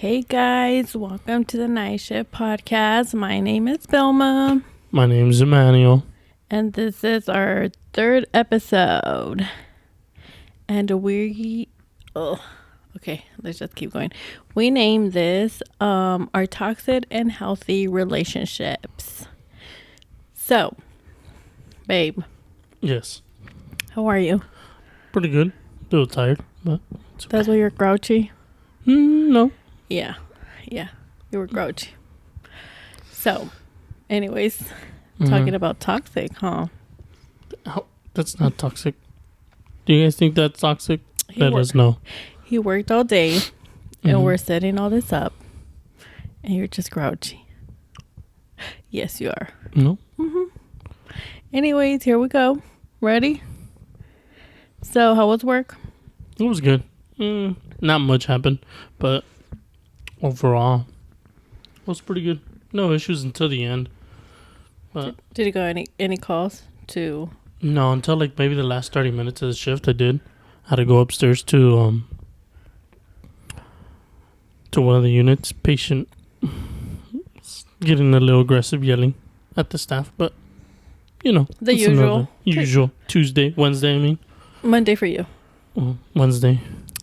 Hey guys, welcome to the Night Shift Podcast. My name is Vilma. My name is Emmanuel. And this is our third episode. And okay, let's just keep going. We named this our toxic and healthy relationships. So, babe. Yes. How are you? Pretty good. A little tired, but it's okay. That's why you're grouchy? No. Yeah, you were grouchy. So, anyways, talking about toxic, huh? Oh, that's not toxic. Do you guys think that's toxic? Let us know. He worked all day, and we're setting all this up, and you're just grouchy. Yes, you are. No. Anyways, here we go. Ready? So, how was work? It was good. Not much happened, but overall, it was pretty good. No issues until the end. But did you go any calls to? No, until like maybe the last 30 minutes of the shift. I had to go upstairs to one of the units. Patient getting a little aggressive, yelling at the staff, but you know the usual Wednesday. I mean Monday for you. Wednesday.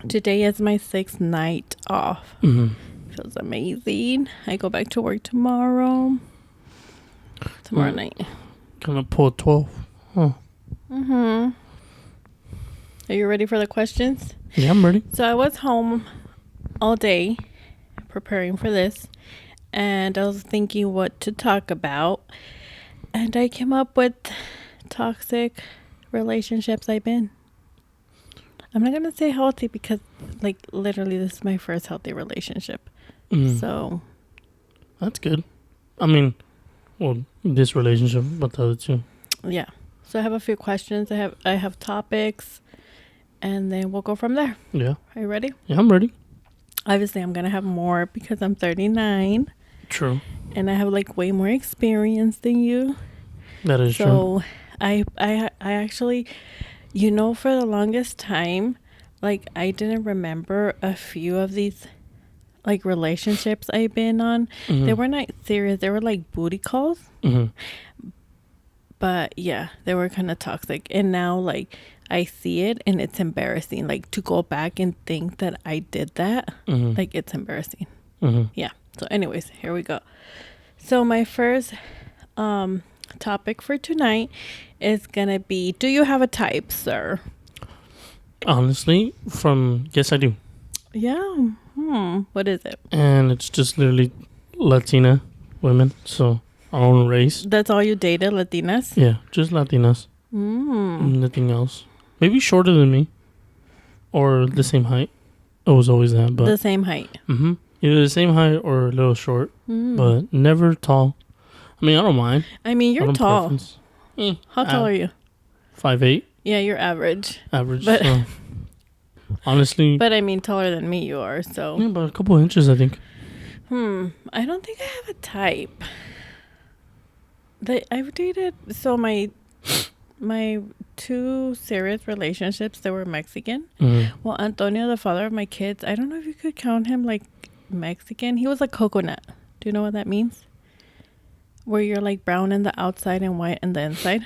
Today is my 6th night off. Feels amazing. I go back to work tomorrow night. Gonna pull 12. Huh. Are you ready for the questions? Yeah, I'm ready. So I was home all day preparing for this, and I was thinking what to talk about, and I came up with toxic relationships I've been. I'm not gonna say healthy because, like, literally this is my first healthy relationship. So that's good. I mean, well, this relationship, but the other two. Yeah. So I have a few questions. I have topics, and then we'll go from there. Yeah. Are you ready? Yeah, I'm ready. Obviously, I'm gonna have more because I'm 39. True. And I have like way more experience than you. That is true. So I actually, for the longest time, like, I didn't remember a few of these like relationships I've been on. They were not serious. They were like booty calls. But yeah, they were kind of toxic. And now, like, I see it and it's embarrassing. Like, to go back and think that I did that, like, it's embarrassing. Yeah. So anyways, here we go. So my first topic for tonight is gonna be, do you have a type, sir? Honestly, yes, I do. Yeah. What is it? And it's just literally Latina women, so our own race. That's all you dated, Latinas? Yeah, just Latinas. Nothing else. Maybe shorter than me, or the same height. It was always that, but the same height. Either the same height or a little short, but never tall. I mean, I don't mind. I mean, you're tall. How tall are you? 5'8". Yeah, you're average. Average. But so, honestly. But I mean, taller than me you are, so. Yeah, but a couple inches, I think. I don't think I have a type. I've dated, so my 2 serious relationships, they were Mexican. Well, Antonio, the father of my kids, I don't know if you could count him like Mexican. He was like coconut. Do you know what that means? Where you're like brown in the outside and white in the inside.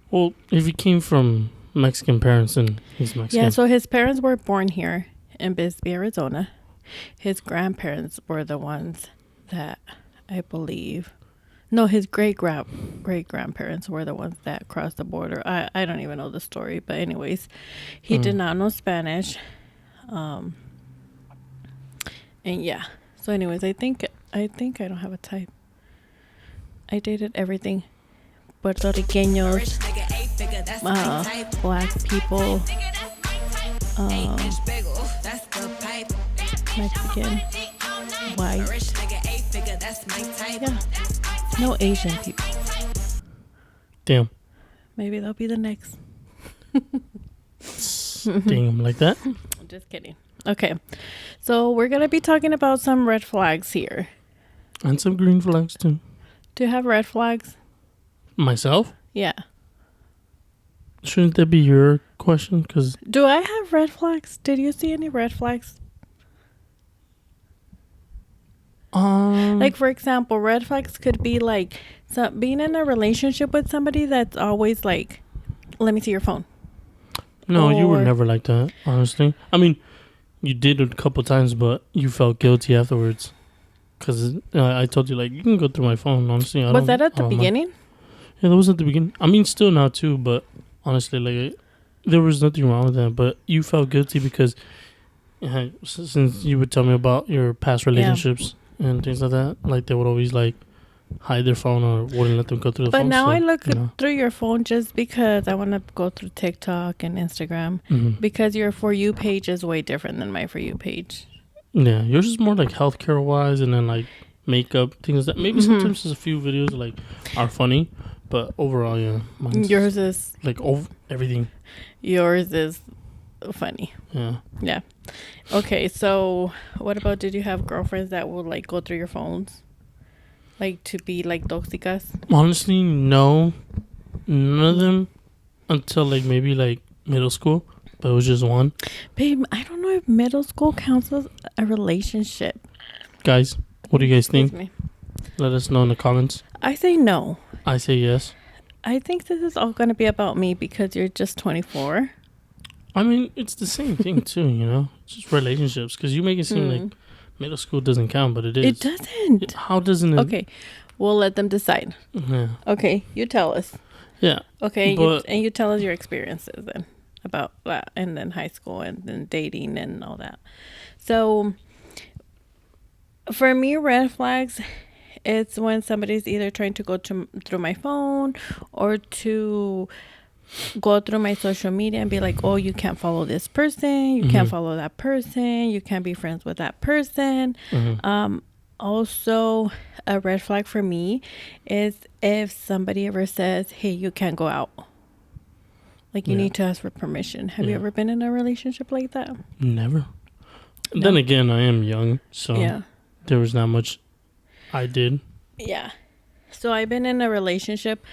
Well, if he came from Mexican parents, then he's Mexican. Yeah, so his parents were born here in Bisbee, Arizona. His grandparents were the ones that, I believe... No, his great-grandparents were the ones that crossed the border. I don't even know the story. But anyways, he did not know Spanish. And yeah. So anyways, I think I don't have a type. I dated everything. Puerto Ricanos, black people, Mexican, white. Yeah. No Asian people. Damn. Maybe they'll be the next. Damn, like that? Just kidding. Okay. So we're going to be talking about some red flags here. And some green flags too. Do you have red flags? Myself? Yeah. Shouldn't that be your question? Do I have red flags? Did you see any red flags? Like, for example, red flags could be like being in a relationship with somebody that's always like, let me see your phone. No, you were Or- never like that, honestly. I mean, you did it a couple times, but you felt guilty afterwards. Because I told you, like, you can go through my phone, honestly. Was that at the I don't mind. beginning? Yeah, that was at the beginning. I mean, still now, too, but honestly, like, there was nothing wrong with that. But you felt guilty because since you would tell me about your past relationships and things like that, like, they would always, like, hide their phone or wouldn't let them go through the But phone. now so, I look you know. through your phone just because I want to go through TikTok and Instagram. Mhm. Because your For You page is way different than my For You page. Yeah, yours is more like healthcare wise, and then like makeup things that maybe sometimes there's a few videos like are funny, but overall, yeah, mine's Yours is like everything. funny. Yeah, Yeah. Okay, so what about, did you have girlfriends that would like go through your phones? Like to be like tóxicas? honestly, no, none of them until like maybe like middle school, but it was just one. Babe, I don't know if middle school counts as a relationship. Guys, what do you guys Excuse think? me. Let us know in the comments. I say no. I say yes. I think this is all going to be about me because you're just 24. I mean, it's the same thing too, you know. It's just relationships because you make it seem like middle school doesn't count, but it is. It doesn't. How doesn't it? Okay, we'll let them decide. Yeah. Okay, you tell us. Yeah. Okay, But- you tell us your experiences then about that, and then high school, and then dating and all that. So, for me, red flags, it's when somebody's either trying to go through my phone or to go through my social media and be like, oh, you can't follow this person, you can't follow that person, you can't be friends with that person. Also, a red flag for me is if somebody ever says, hey, you can't go out. Like, you Yeah. need to ask for permission. Have you Yeah. ever been in a relationship like that? Never. No. Then again, I am young, so Yeah. there was not much I did. Yeah. So I've been in a relationship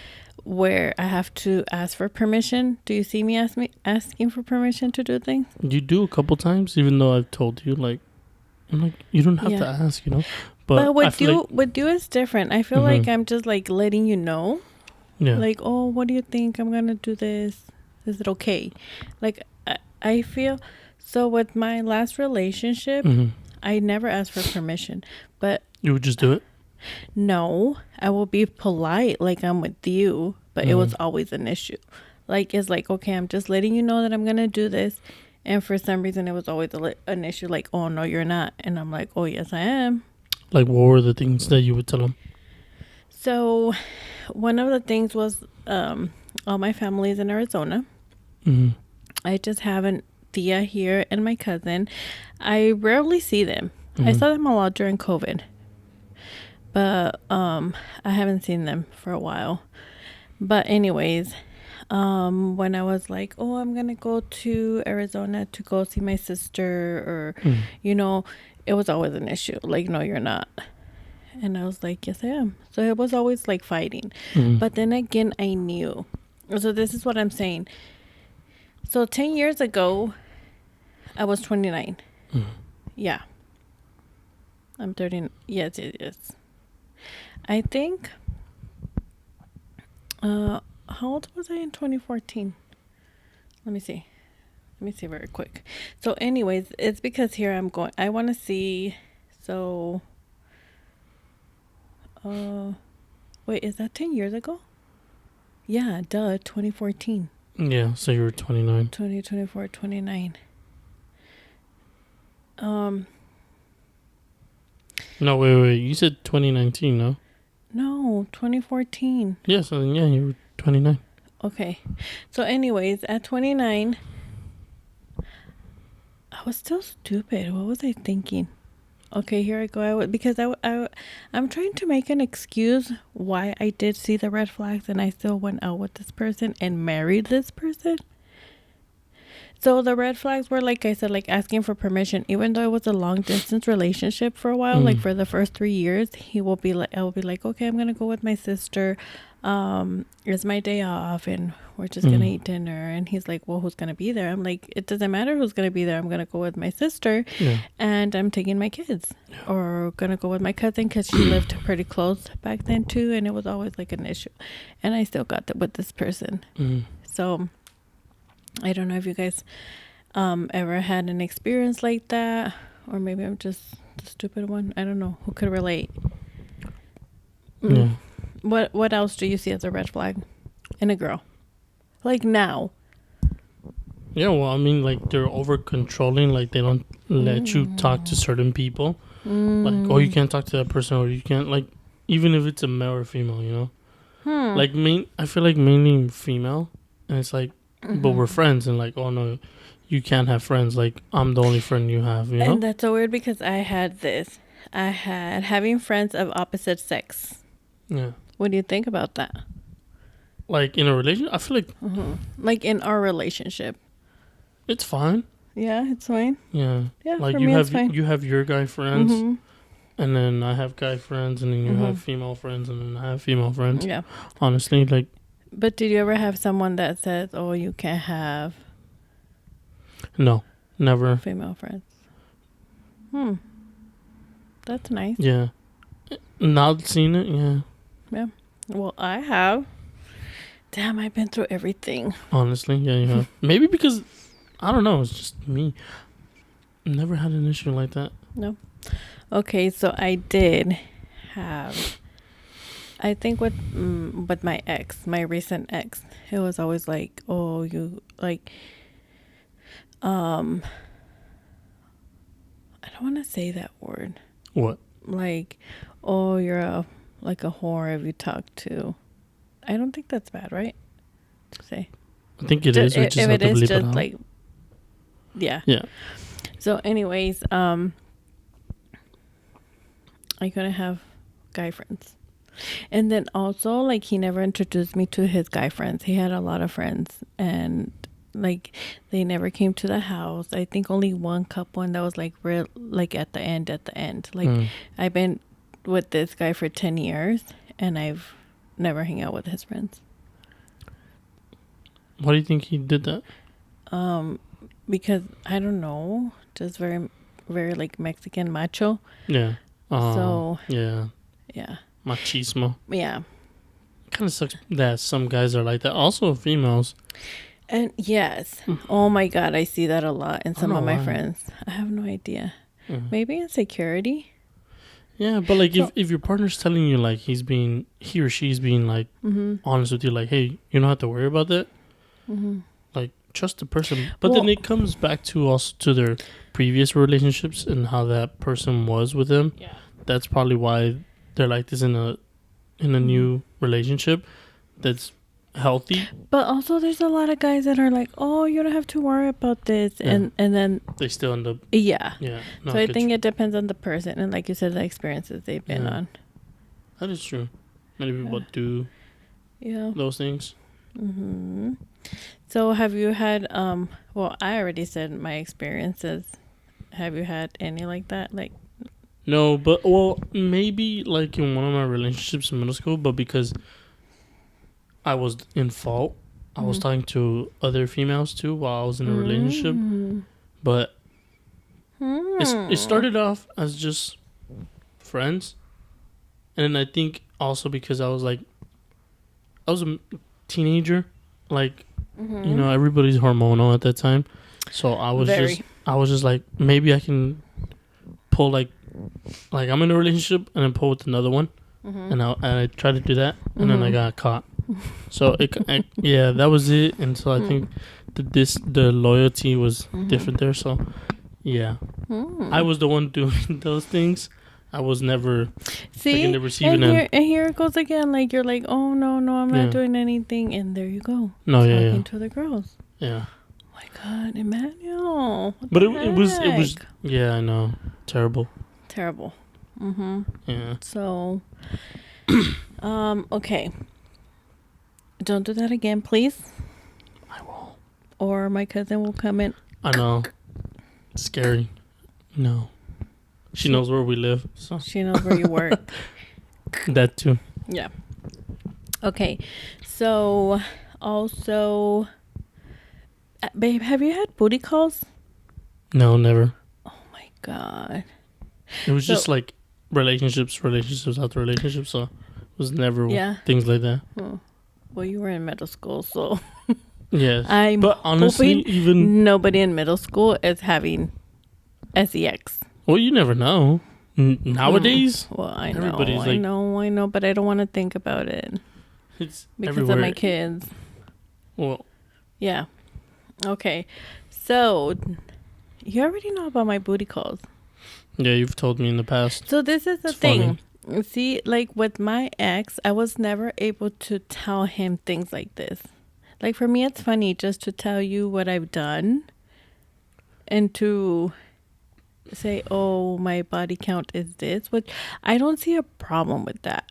where I have to ask for permission. Do you see me asking for permission to do things? You do a couple times, even though I've told you, like, I'm like, you don't have to Yeah. ask, you know. But I with feel you, like, with you, it's different. I feel like I'm just like letting you know. yeah, Like, oh, what do you think? I'm gonna do this. Is it okay? Like, I feel so with my last relationship, I never asked for permission, but you would just do it. no, I will be polite like I'm with you, but it was always an issue. Like, it's like, okay, I'm just letting you know that I'm gonna do this, and for some reason it was always an issue. Like, oh no, you're not, and I'm like, oh yes, I am. Like, what were the things that you would tell them? So, one of the things was, all my family is in Arizona. I just have an Thea here and my cousin. I rarely see them. I saw them a lot during COVID, but I haven't seen them for a while. But anyways, when I was like, oh, I'm gonna go to Arizona to go see my sister, or you know, it was always an issue. Like, no, you're not. And I was like, yes, I am. So it was always like fighting. But then again, I knew. So this is what I'm saying. So 10 years ago, I was 29. Yeah. I'm 30. Yes, it is. I think, how old was I in 2014? Let me see very quick. So anyways, it's because here I want to see, so, wait, is that 10 years ago? Yeah, 2014. Yeah, so you were 29. 2024, 29. No, wait. You said 2019, no? No, 2014. Yeah, so then, yeah, you were 29. Okay. So anyways, at 29, I was still stupid. What was I thinking? Okay, here I go. Because I'm trying to make an excuse why I did see the red flags and I still went out with this person and married this person. So the red flags were, like I said, like asking for permission. Even though it was a long distance relationship for a while, like for the first 3 years, I will be like, okay, I'm gonna go with my sister. it's my day off and we're just gonna eat dinner. And he's like, well, who's gonna be there? I'm like, it doesn't matter who's gonna be there. I'm gonna go with my sister, and I'm taking my kids, or gonna go with my cousin because she lived pretty close back then too, and it was always like an issue. And I still got that with this person. So I don't know if you guys ever had an experience like that, or maybe I'm just the stupid one. I don't know who could relate. Yeah. What else do you see as a red flag in a girl? Like now. Yeah, well, I mean, like, they're over controlling. Like, they don't let you talk to certain people. Like, oh, you can't talk to that person, or you can't, like, even if it's a male or female, you know? Like, I feel like mainly female. And it's like, but we're friends. And like, oh, no, you can't have friends. Like, I'm the only friend you have, you know? And that's so weird because I had this. I had having friends of opposite sex. Yeah. What do you think about that? Like, in a relationship, I feel like... Like, in our relationship. It's fine. Yeah, it's fine. Yeah. Yeah, like, for you me, have it's fine. you have your guy friends, and then I have guy friends, and then you have female friends, and then I have female friends. Yeah. Honestly, like... But did you ever have someone that says, oh, you can't have... No, never. Female friends? That's nice. Yeah. Not seen it, yeah. Yeah. Well, I have. Damn, I've been through everything. Honestly, yeah, you have. Maybe because, I don't know, it's just me. Never had an issue like that. No. Okay, so I did have... I think with my ex, my recent ex, it was always like, oh, you, like... I don't want to say that word. What? Like, oh, you're like a whore if you talk to... I don't think that's bad, right? To say. I think it is. We just if have it to is bleep just it out. like... Yeah. Yeah. So anyways, I couldn't have guy friends. And then also, like, he never introduced me to his guy friends. He had a lot of friends, and like, they never came to the house. I think only one couple, and that was like real, like at the end. Like, I've been with this guy for 10 years, and I've never hung out with his friends. Why do you think he did that? Because I don't know, just very, very like Mexican macho. Yeah. So yeah. Yeah. Machismo. Yeah. Kind of sucks that some guys are like that. Also females. And yes. Oh my God, I see that a lot in some of my why. friends. I have no idea. Maybe insecurity. Yeah, but like, if your partner's telling you like he or she's being like honest with you, like, hey, you don't have to worry about that. Like, trust the person. But then it comes back to also to their previous relationships and how that person was with them. Yeah. That's probably why they're like this in a new relationship that's healthy. But also, there's a lot of guys that are like, oh, you don't have to worry about this. Yeah. And then They still end up. yeah. Yeah. No, So I think it depends on the person, and like you said, the experiences they've been on. That is true. Many people do those things. So have you had well, I already said my experiences. Have you had any like that? Like, no, but well, maybe like in one of my relationships in middle school, but because I was in fault, I was talking to other females too while I was in a relationship. But it started off as just friends, and I think also because I was a teenager, like you know, everybody's hormonal at that time, so I was just like, maybe I can pull like I'm in a relationship and then pull with another one, and I tried to do that, and then I got caught. So that was it. And so I think the loyalty was different there. So yeah, I was the one doing those things. I was never in the receiving end. And here it goes again. Like, you're like, oh no, I'm not doing anything, and there you go. No, talking to the girls. Yeah. Oh my God, Emmanuel. But it was yeah, I know, terrible. Yeah. So, okay. Don't do that again, please. I won't. Or my cousin will come in. I know. It's scary. No. She knows where we live. So. She knows where you work. That too. Yeah. Okay, so also, babe, have you had booty calls? No, never. Oh my god. It was So just like relationships after relationships. So it was never yeah. things like that. Oh, well, you were in middle school, so Yes, I'm but honestly, hoping even nobody in middle school is having sex. well, you never know. Nowadays, Well, I know, everybody's I like, know, I know, but I don't want to think about it it's because everywhere. of my kids. Well, Yeah. Okay. So you already know about my booty calls. yeah, you've told me in the past. So this is the It's thing. See, like with my ex, I was never able to tell him things like this. Like for me, it's funny just to tell you what I've done and to say, oh, my body count is this, which I don't see a problem with that.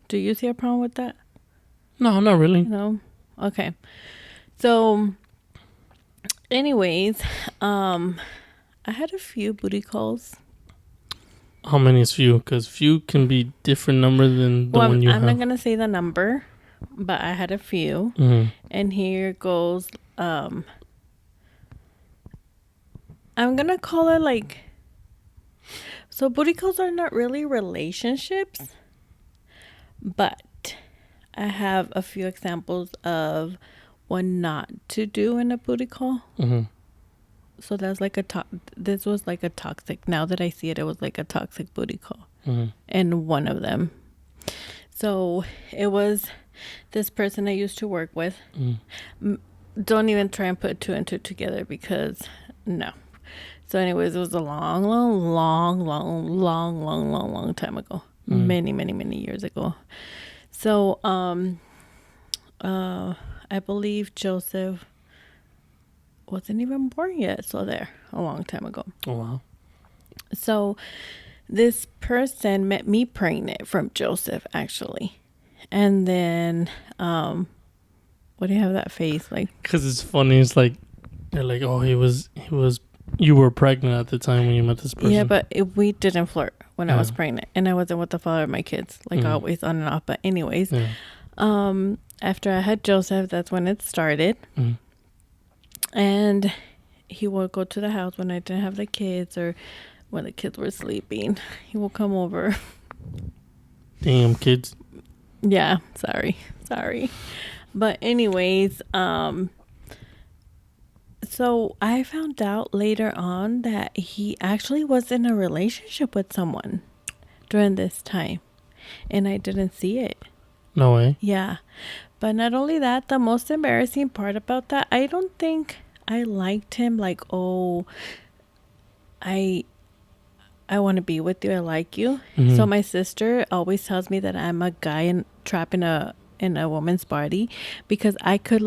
Do you see a problem with that? No, not really. No? Okay. So, anyways, I had a few booty calls. How many is few? Because few can be different number than the Well, one you I'm have. not going to say the number, but I had a few. Mm-hmm. And here goes, I'm going to call it like, so booty calls are not really relationships, but I have a few examples of what not to do in a booty call. Mm-hmm. So that's like this was like a toxic, now that I see it, it was like a toxic booty call. Mm-hmm. And one of them. So it was this person I used to work with. Mm-hmm. Don't even try and put two and two together because no. So anyways, it was a long time ago. Mm. Many years ago. So I believe Joseph wasn't even born yet. So there, a long time ago. Oh wow. So this person met me pregnant from Joseph, actually. And then, what do you have that face like? Because it's funny. It's like they're like, oh, he was. You were pregnant at the time when you met this person. Yeah, but we didn't flirt when I was Yeah. pregnant, and I wasn't with the father of my kids, like always on and off. But anyways, Yeah. After I had Joseph, that's when it started. Mm. And he would go to the house when I didn't have the kids or when the kids were sleeping. He will come over. Damn kids. Yeah, sorry. But anyways, so I found out later on that he actually was in a relationship with someone during this time, and I didn't see it. No way. Yeah. But not only that, the most embarrassing part about that, I don't think I liked him like, oh, I want to be with you. I like you. Mhm. So my sister always tells me that I'm a guy and trapped in a woman's body because I could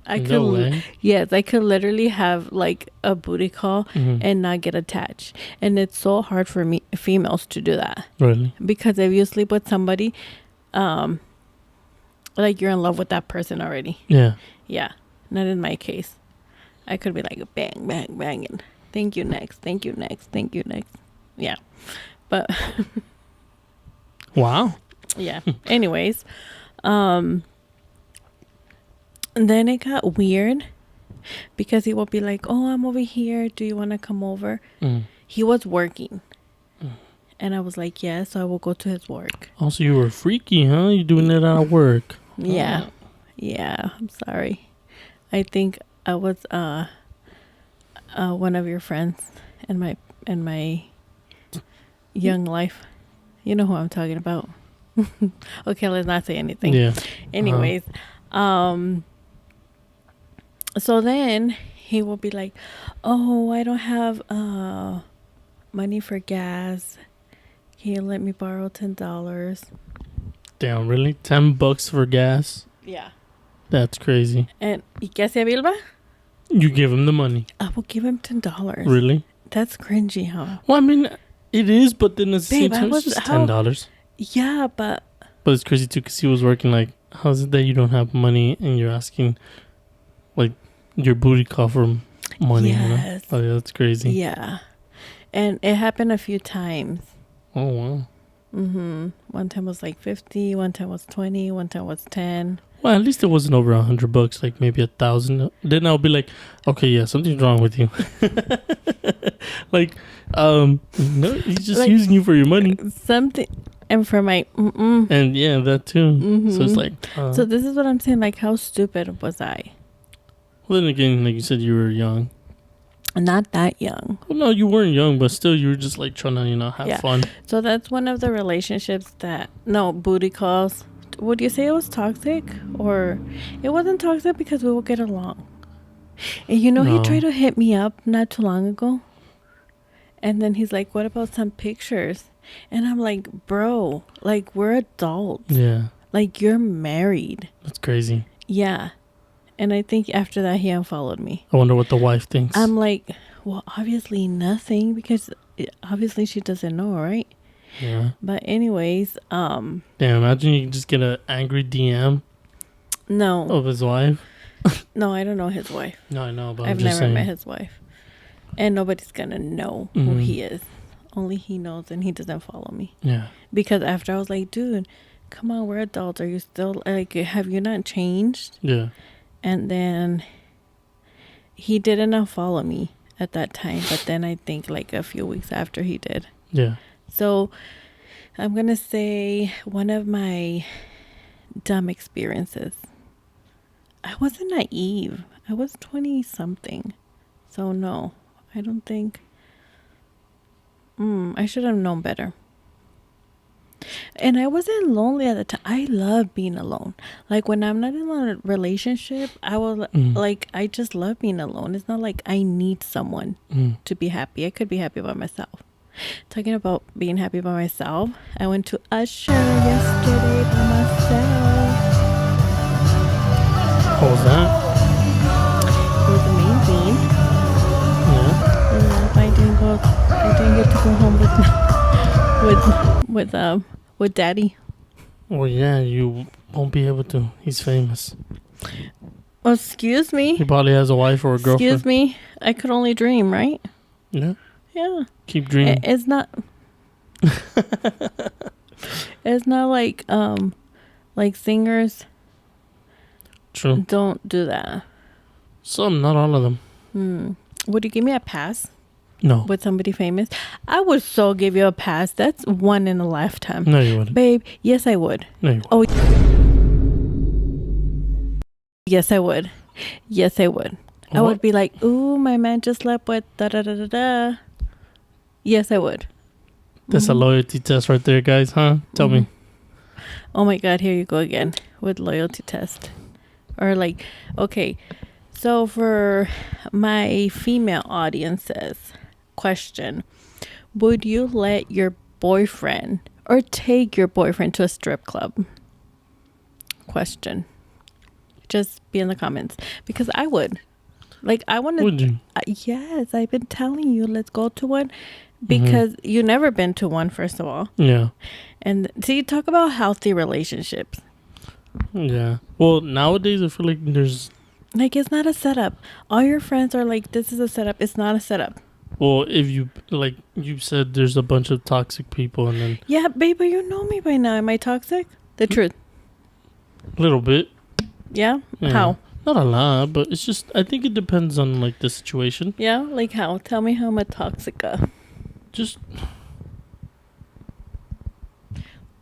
No way. yes, I could literally have like a booty call Mhm. and not get attached. And it's so hard for me females to do that Really? because if you sleep with somebody, like you're in love with that person already. Yeah. Yeah, not in my case. I could be like bang, bang, bang, and thank you next, thank you next, thank you next. Yeah, but Wow. yeah. Anyways, and then it got weird because he would be like, "Oh, I'm over here. Do you want to come over?" Mm. He was working, and I was like, "Yes." So I will go to his work. Also, you were freaky, huh? You doing it out of work? Yeah, yeah. I'm sorry. I think I was one of your friends in my young life. You know who I'm talking about. Okay, let's not say anything. Yeah. Anyways, so then he will be like, "Oh, I don't have money for gas. Can you let me borrow $10?" Damn, really? $10 for gas? Yeah. That's crazy. And ¿y qué hacía Vilma? You give him the money. I will give him $10. Really? That's cringy, huh? Well, I mean, it is, but then at the same Babe, I time, was- it's just how- $10. Yeah, but But it's crazy too, because he was working. Like, how is it that you don't have money and you're asking, like, your booty call for money? Yes. You know? Oh yeah, that's crazy. yeah. And it happened a few times. Oh wow. One time was like 50, one time was 20, one time was 10. Well, at least it wasn't over $100, like maybe 1,000. Then I'll be like, okay, yeah, something's wrong with you. Like, no, he's just Like, using you for your money. Something. And for my And yeah, that too. So it's like, so this is what I'm saying, like, how stupid was I? well, then again, like you said, you were young. Not that young. Well, no, you weren't young, but still, you were just like trying to, have fun. So that's one of the relationships that, no, booty calls. Would you say it was toxic? Or it wasn't toxic because we would get along. And No. he tried to hit me up not too long ago. And then he's like, what about some pictures? And I'm like, bro, like, we're adults. Yeah, Like, you're married. that's crazy. Yeah. And I think after that, he unfollowed me. I wonder what the wife thinks. I'm like, well, obviously nothing, because obviously she doesn't know, right? Yeah. But anyways, Damn, imagine you can just get an angry DM no, of his wife. no, I don't know his wife. No, I know, but I'm I've just never saying. met his wife. And nobody's gonna know who Mhm. he is. Only he knows, and he doesn't follow me. Yeah. Because after I was like, dude, come on, we're adults. Are you still, like, have you not changed? Yeah. And then he didn't unfollow me at that time. But then I think like a few weeks after he did. Yeah. So I'm going to say one of my dumb experiences. I wasn't naive. I was 20 something. So no, I don't think. I should have known better. And I wasn't lonely at the time. I love being alone. Like when I'm not in a relationship, I will like, I just love being alone. It's not like I need someone to be happy. I could be happy by myself. Talking about being happy by myself, I went to Usher yesterday by myself. How was that? It was amazing. Yeah. I didn't get to go home with daddy. Well, yeah, you won't be able to. He's famous. Oh, excuse He me. probably has a wife or a girlfriend. Excuse me. I could only dream, right? Yeah. Yeah. Keep dreaming. It's not. It's not like singers True. don't do that. Some, not all of them. Would you give me a pass No. with somebody famous? I would so give you a pass. That's one in a lifetime. No, you wouldn't. Babe, yes, I would. No, you wouldn't. Oh, yes, I would. Yes, I would. I What? would be like, ooh, my man just slept with da da da da da. Yes, I would. That's a loyalty test right there, guys, huh? Tell me. Oh my God, here you go again with loyalty test. Or like, okay, so for my female audiences, question, would you let your boyfriend or take your boyfriend to a strip club? Question. Just be in the comments, because I would. Like, I want to. Would you? Yes, I've been telling you, let's go to one, because you've never been to one, first of all. Yeah. And see, talk about healthy relationships. Yeah. Well, nowadays I feel like there's. Like, it's not a setup. All your friends are like, this is a setup. It's not a setup. Well, if you like you said, there's a bunch of toxic people, and then Yeah, babe, but you know me by now. Am I toxic? The truth. a little bit. Yeah? Yeah. How? Not a lot, but it's just. I think it depends on like the situation. Yeah? Like how? Tell me how I'm a toxica. Just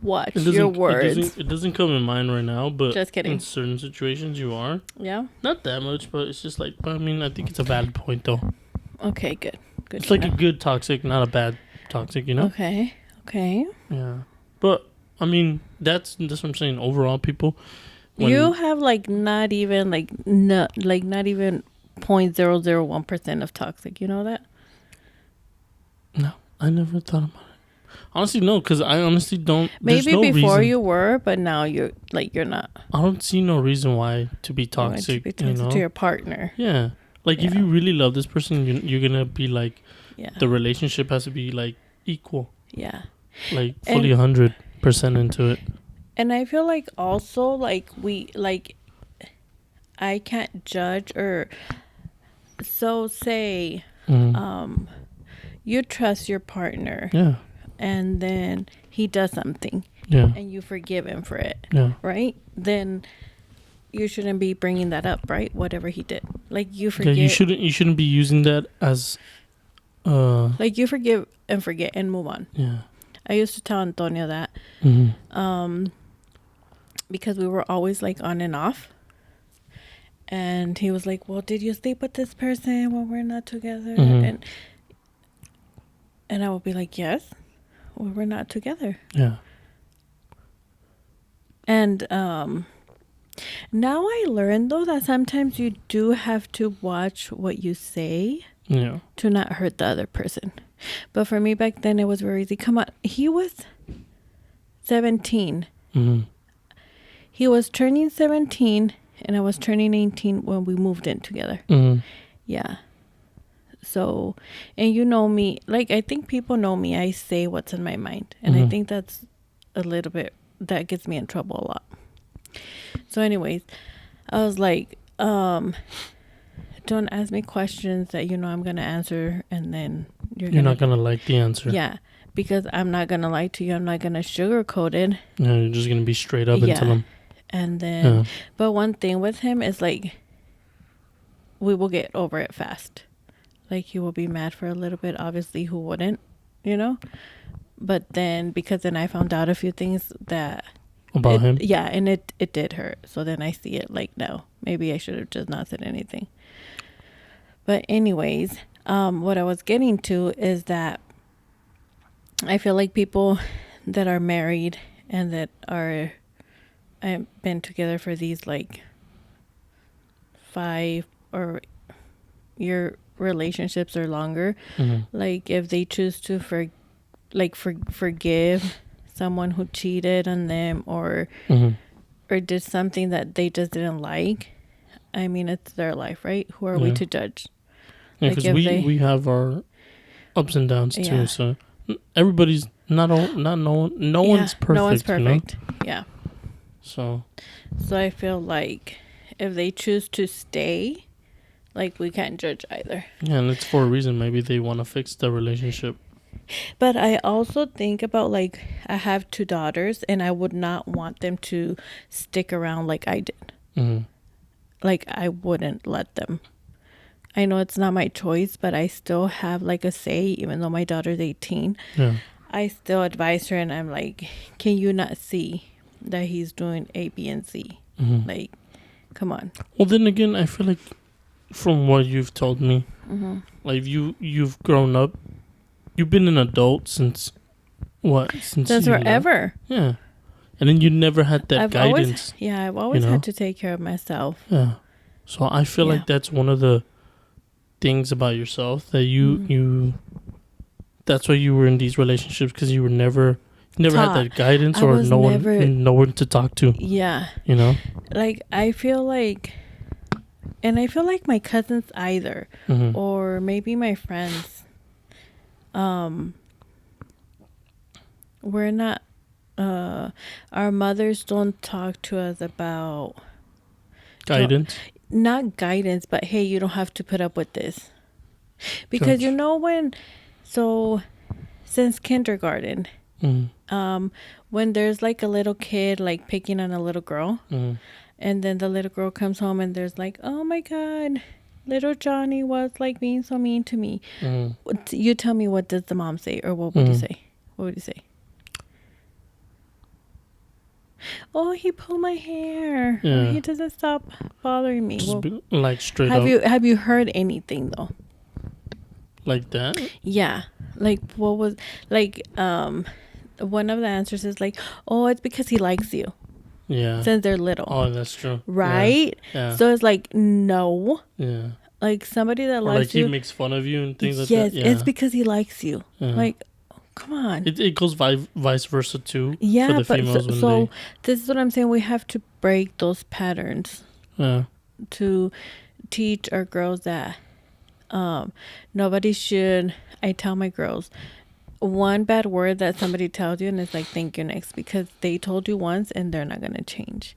Watch it your doesn't. words. It doesn't come in mind right now, but Just kidding. in certain situations you are. Yeah? Not that much, but it's just like. I mean, I think it's a valid point though. Okay, good. Good. It's to like a know. good toxic, not a bad toxic. You know. Okay. Okay. Yeah. But I mean, that's what I'm saying. Overall, people. You have like not even like not even 0.001% of toxic. You know that? No, I never thought about it. Honestly, no, because I honestly don't. There's Maybe no before reason. you were, but now you're not. I don't see no reason why to be You want to toxic. be toxic You know. to your partner. Yeah. Like if Yeah. you really love this person, you're gonna be like Yeah. the relationship has to be like equal, Yeah. like And- fully 100% into it. And I feel like also like I can't judge, or so say Mm. you trust your partner, Yeah. and then he does something Yeah. and you forgive him for it, Yeah. right? Then you shouldn't be bringing that up, right? Whatever he did, like you Yeah. forget, You shouldn't be using that as like you forgive and forget and move on. yeah. I used to tell Antonio that Mm-hmm. because we were always like on and off. And he was like, well, did you sleep with this person when we're not together? Mm-hmm. And I would be like, yes, well, we're not together. Yeah. And now I learned, though, that sometimes you do have to watch what you say Yeah. to not hurt the other person. But for me back then, it was very easy. Come on. He was 17. Mm-hmm. He was turning 17 and I was turning 18 when we moved in together. Mm-hmm. Yeah. So, and you know me, like, I think people know me. I say what's in my mind. And I think that's a little bit, that gets me in trouble a lot. So anyways, I was like, don't ask me questions that you know I'm going to answer. And then you're not going to like the answer. Yeah. Because I'm not going to lie to you. I'm not going to sugarcoat it. Yeah, you're just going to be straight up and tell him. And then, but one thing with him is like, we will get over it fast. Like, he will be mad for a little bit. Obviously, who wouldn't, you know? But then, because then I found out a few things that... About him? Yeah, and it did hurt. So then I see it like, no, maybe I should have just not said anything. But anyways, what I was getting to is that I feel like people that are married and that are... I've been together for these like 5 or year relationships or longer. Like, if they choose to forgive someone who cheated on them or did something that they just didn't like, I mean, it's their life, right? Who are we to judge? Yeah, because we have our ups and downs too. So everybody's no one's perfect. No one's perfect. You know? Yeah. So I feel like if they choose to stay, like, we can't judge either. Yeah, and it's for a reason. Maybe they want to fix the relationship. But I also think about, like, I have 2 daughters, and I would not want them to stick around like I did. Like, I wouldn't let them. I know it's not my choice, but I still have, like, a say, even though my daughter's 18. Yeah. I still advise her, and I'm like, can you not see that he's doing A, B, and C? Like, come on. Well, then again, I feel like from what you've told me, like, you've grown up, you've been an adult since forever. Yeah. And then you never had that guidance. I've always had to take care of myself. Yeah. So I feel like that's one of the things about yourself that you that's why you were in these relationships, because you were never had that guidance or no one to talk to. Yeah. You know? Like, I feel like my cousins either, or maybe my friends, we're not, our mothers don't talk to us about guidance. Not guidance, but hey, you don't have to put up with this. Because you know since kindergarten, when there's like a little kid like picking on a little girl, and then the little girl comes home and there's like, oh my God, little Johnny was like being so mean to me. You tell me, what does the mom say, or what would you say? What would you say? Oh, he pulled my hair. Yeah. Oh, he doesn't stop bothering me. Just like straight up. Have you heard anything though? Like that? Yeah. Like, what was, like, one of the answers is like, oh, it's because he likes you. Yeah. Since they're little. Oh, that's true. Right? Yeah. So it's like, no. Yeah. Like, somebody that or likes like you. He makes fun of you and things like yes, that. Yeah. it's because he likes you. Yeah. Like, come on. It goes vice versa too. Yeah, for the females so this is what I'm saying. We have to break those patterns. Yeah. To teach our girls that nobody should. I tell my girls, one bad word that somebody tells you and it's like, thank you next, because they told you once and they're not going to change.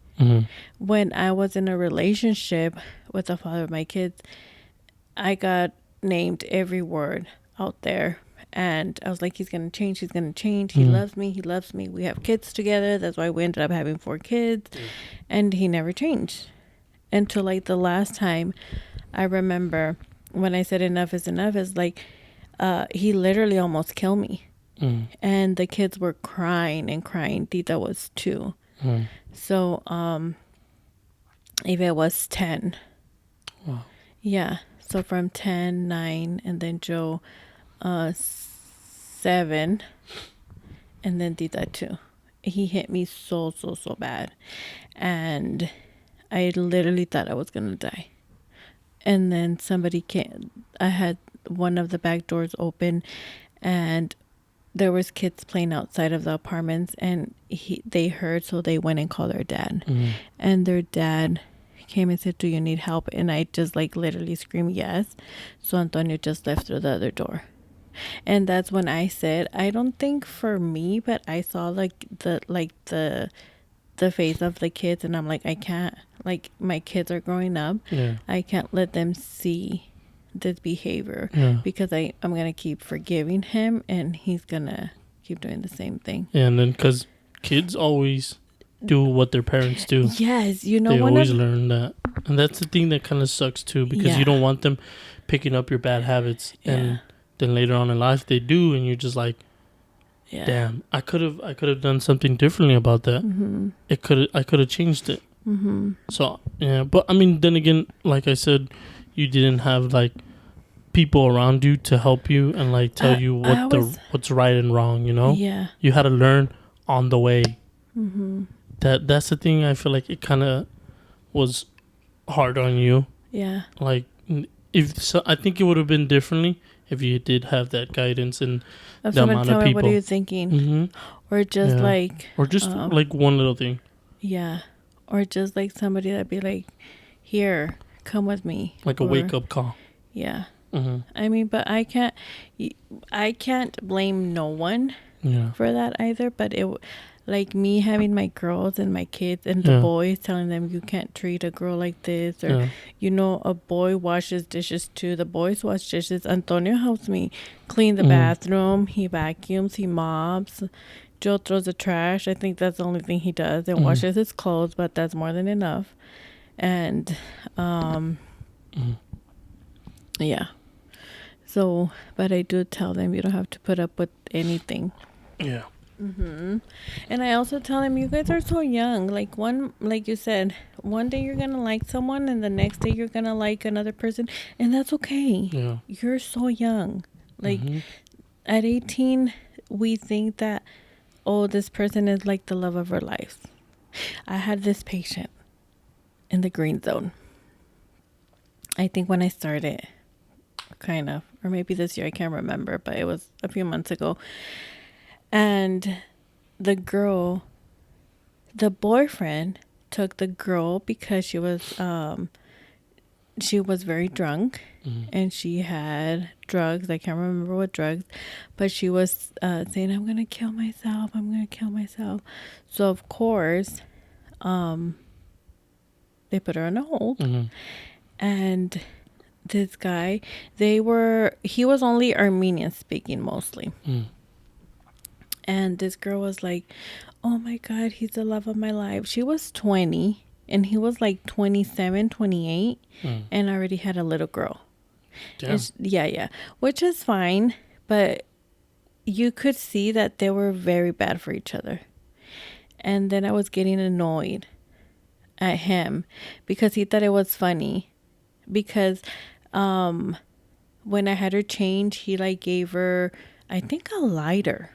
When I was in a relationship with the father of my kids, I got named every word out there And I was like, he's going to change. He's going to change. He loves me. He loves me. We have kids together. That's why we ended up having 4 kids. And he never changed until like the last time. I remember when I said enough is enough, is like, he literally almost killed me. And the kids were crying and crying. Tita was 2. So, Eva was 10. Wow. Yeah. So from 10, 9, and then Joe, 7, and then Tita 2. He hit me so bad. And I literally thought I was going to die. And then somebody came. I had one of the back doors open, and there was kids playing outside of the apartments, and they heard, so they went and called their dad. And their dad came and said, do you need help? And I just like literally screamed yes. So Antonio just left through the other door. And that's when I said, I don't think for me, but I saw the face of the kids, and I'm like, I can't, like, my kids are growing up. I can't let them see this behavior, because I'm gonna keep forgiving him, and he's gonna keep doing the same thing. And then because kids always do what their parents do. Yes, you know, they always learn that, and that's the thing that kind of sucks too, because you don't want them picking up your bad habits, and then later on in life they do, and you're just like, damn, I could have done something differently about that. I could have changed it. So yeah, but I mean, then again, like I said, you didn't have like people around you to help you and like tell you what's right and wrong, you know. You had to learn on the way. That's the thing. I feel like it kind of was hard on you. Like, I think it would have been differently if you did have that guidance and the amount of people. What are you thinking? Or just like one little thing. Or just like somebody that'd be like, here, come with me, like a wake up call. I mean, but I can't blame no one for that either. But it, like me having my girls and my kids and the boys, telling them you can't treat a girl like this, or you know, a boy washes dishes too. The boys wash dishes. Antonio helps me clean the bathroom. He vacuums. He mops. Joe throws the trash. I think that's the only thing he does, and washes his clothes, but that's more than enough. And so, but I do tell them you don't have to put up with anything. And I also tell them, you guys are so young. Like you said, one day you're gonna like someone, and the next day you're gonna like another person, and that's okay. You're so young. Like at 18, we think that, oh, this person is like the love of our lives. I had this patient in the green zone. I think when I started, kind of, or maybe this year, I can't remember, but it was a few months ago. And the boyfriend took the girl because she was very drunk, and she had drugs. I can't remember what drugs, but she was saying, I'm going to kill myself. I'm going to kill myself. So, of course, they put her on a hold. And this guy, he was only Armenian speaking mostly. And this girl was like, oh my God, he's the love of my life. She was 20 and he was like 27, 28 and already had a little girl. Yeah. Which is fine. But you could see that they were very bad for each other. And then I was getting annoyed at him because he thought it was funny. Because when I had her change, he like gave her, I think, a lighter.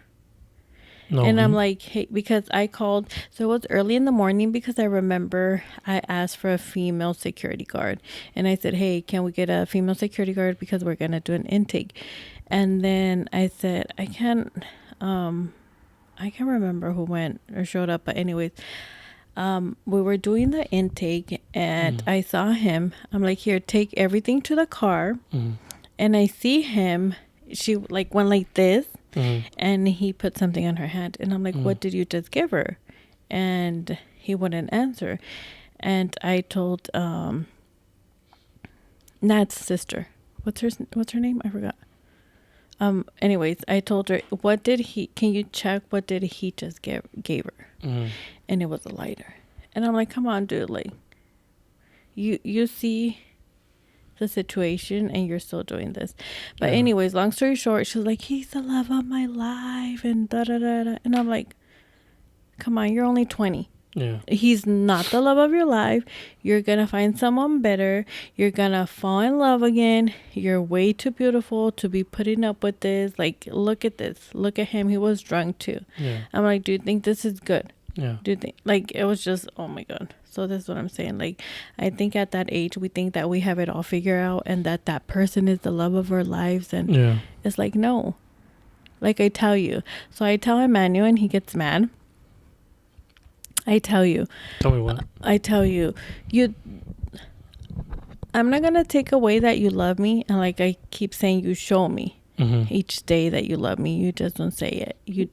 And I'm like, hey, because I called, so it was early in the morning, because I remember I asked for a female security guard, and I said, hey, can we get a female security guard, because we're going to do an intake. And then I said, I can't remember who went or showed up, but anyways, we were doing the intake, and I saw him. I'm like, here, take everything to the car. And I see him, she like went like this. And he put something on her hand, and I'm like, what did you just give her? And he wouldn't answer. And I told Nat's sister, what's her name, I forgot. Anyways, I told her, can you check what did he just gave her? And it was a lighter. And I'm like, come on, dude, like, you see the situation and you're still doing this. But anyways, long story short, she was like, he's the love of my life and da da da da. And I'm like, come on, you're only 20. Yeah. He's not the love of your life. You're gonna find someone better. You're gonna fall in love again. You're way too beautiful to be putting up with this. Like, look at this. Look at him. He was drunk too. Yeah. I'm like, do you think this is good? Yeah. Do you think, like, it was just, oh my God. So this is what I'm saying. Like, I think at that age, we think that we have it all figured out and that person is the love of our lives. And it's like, no. Like, I tell you. So I tell Emmanuel and he gets mad. I tell you. Tell me what? I tell you. I'm not going to take away that you love me. And like I keep saying, you show me each day that you love me. You just don't say it. You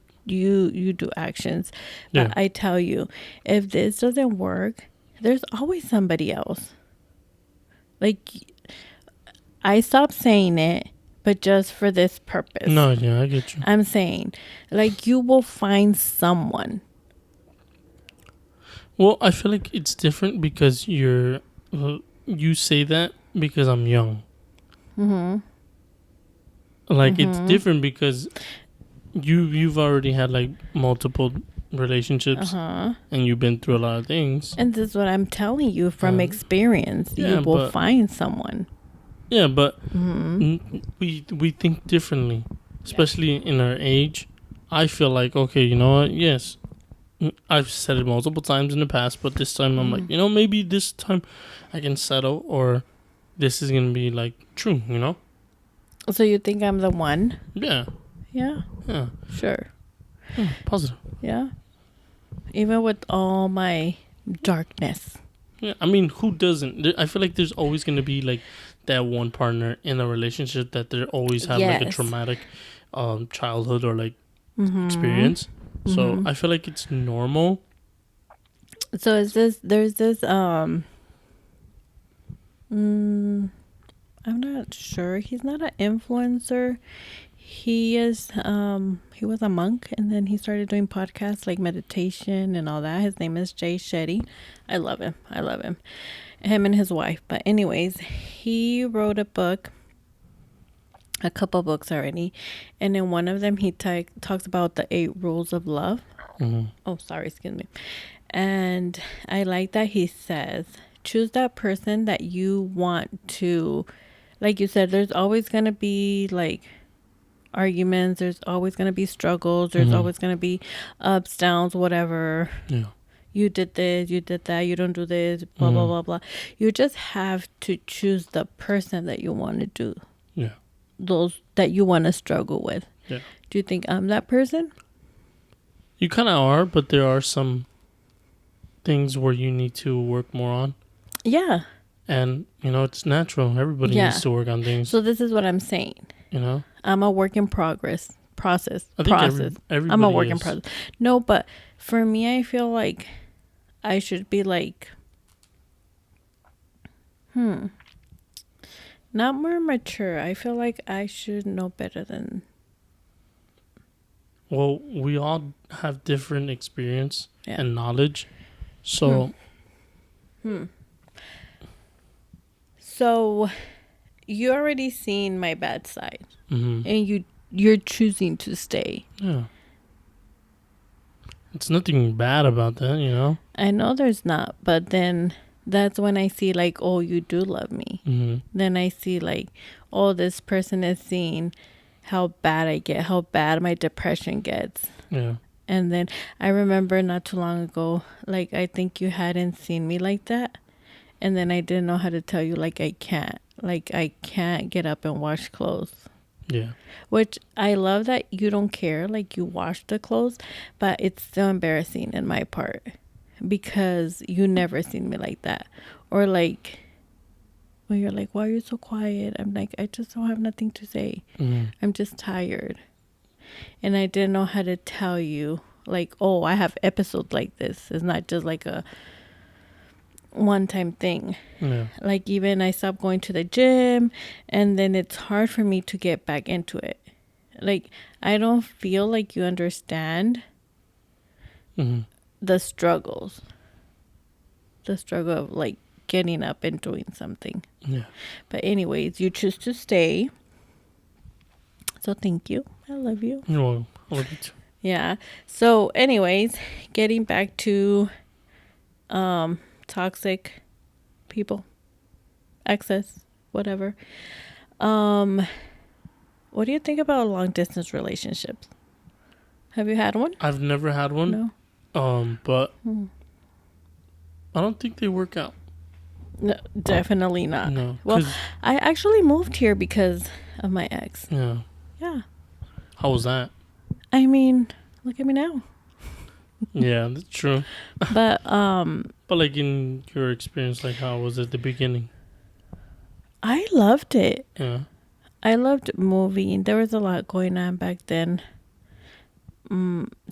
do actions. But I tell you, if this doesn't work, there's always somebody else. Like, I stopped saying it, but just for this purpose. No, yeah, I get you. I'm saying, like, you will find someone. Well, I feel like it's different because you say that because I'm young. Like, it's different because you've already had like multiple relationships and you've been through a lot of things. And this is what I'm telling you from experience. You will find someone. Yeah, but we think differently, especially in our age. I feel like, okay, you know what? Yes. I've said it multiple times in the past, but this time I'm like, you know, maybe this time I can settle, or this is going to be like true, you know? So you think I'm the one? Yeah. Yeah. Yeah. Sure. Yeah, positive. Yeah. Even with all my darkness. Yeah. I mean, who doesn't? I feel like there's always going to be like that one partner in a relationship that they always have like a traumatic childhood or like experience. So I feel like it's normal. So there's this I'm not sure. He's not an influencer. He is he was a monk and then he started doing podcasts like meditation and all that. His name is Jay Shetty. I love him. Him and his wife. But anyways, he wrote a couple books already, and in one of them he talks about the 8 rules of love. Excuse me. And I like that he says, choose that person that you want to, like you said, there's always going to be like arguments, there's always going to be struggles, there's always going to be ups, downs, whatever. You did this, you did that, you don't do this, blah blah blah blah. You just have to choose the person that you want to do those that you want to struggle with. Do you think I'm that person? You kind of are, but there are some things where you need to work more on. Yeah. And, you know, it's natural. Everybody needs to work on things. So this is what I'm saying. You know? I'm a work in process. I think everybody I'm a work in process. No, but for me, I feel like I should be like, not more mature. I feel like I should know better than. Well, we all have different experience and knowledge. So. So, you already seen my bad side. And you're choosing to stay. Yeah. It's nothing bad about that, you know? I know there's not, but then that's when I see like, oh, you do love me. Then I see like, oh, this person is seeing how bad I get, how bad my depression gets. Yeah. And then I remember not too long ago, like, I think you hadn't seen me like that. And then I didn't know how to tell you, like, I can't get up and wash clothes. Yeah. Which I love that you don't care, like, you wash the clothes, but it's still embarrassing in my part because you never seen me like that. Or like, when you're like, why are you so quiet? I'm like, I just don't have nothing to say. I'm just tired. And I didn't know how to tell you, like, oh, I have episodes like this. It's not just like a one-time thing. Yeah. Like, even I stopped going to the gym, and then it's hard for me to get back into it Like, I don't feel like you understand Mm-hmm. the struggles. The struggle of like getting up and doing something. Yeah. But anyways, you choose to stay. So thank you. I love you. You're welcome. I love you too. Yeah. So anyways, getting back to toxic people, excess, whatever. What do you think about long distance relationships? Have you had one? I've never had one. No. But I don't think they work out. No, definitely not. No. Well, I actually moved here because of my ex. Yeah. Yeah. How was that? I mean, look at me now. Yeah, that's true. But But like in your experience, like how was it at the beginning? I loved it. Yeah. I loved moving. There was a lot going on back then.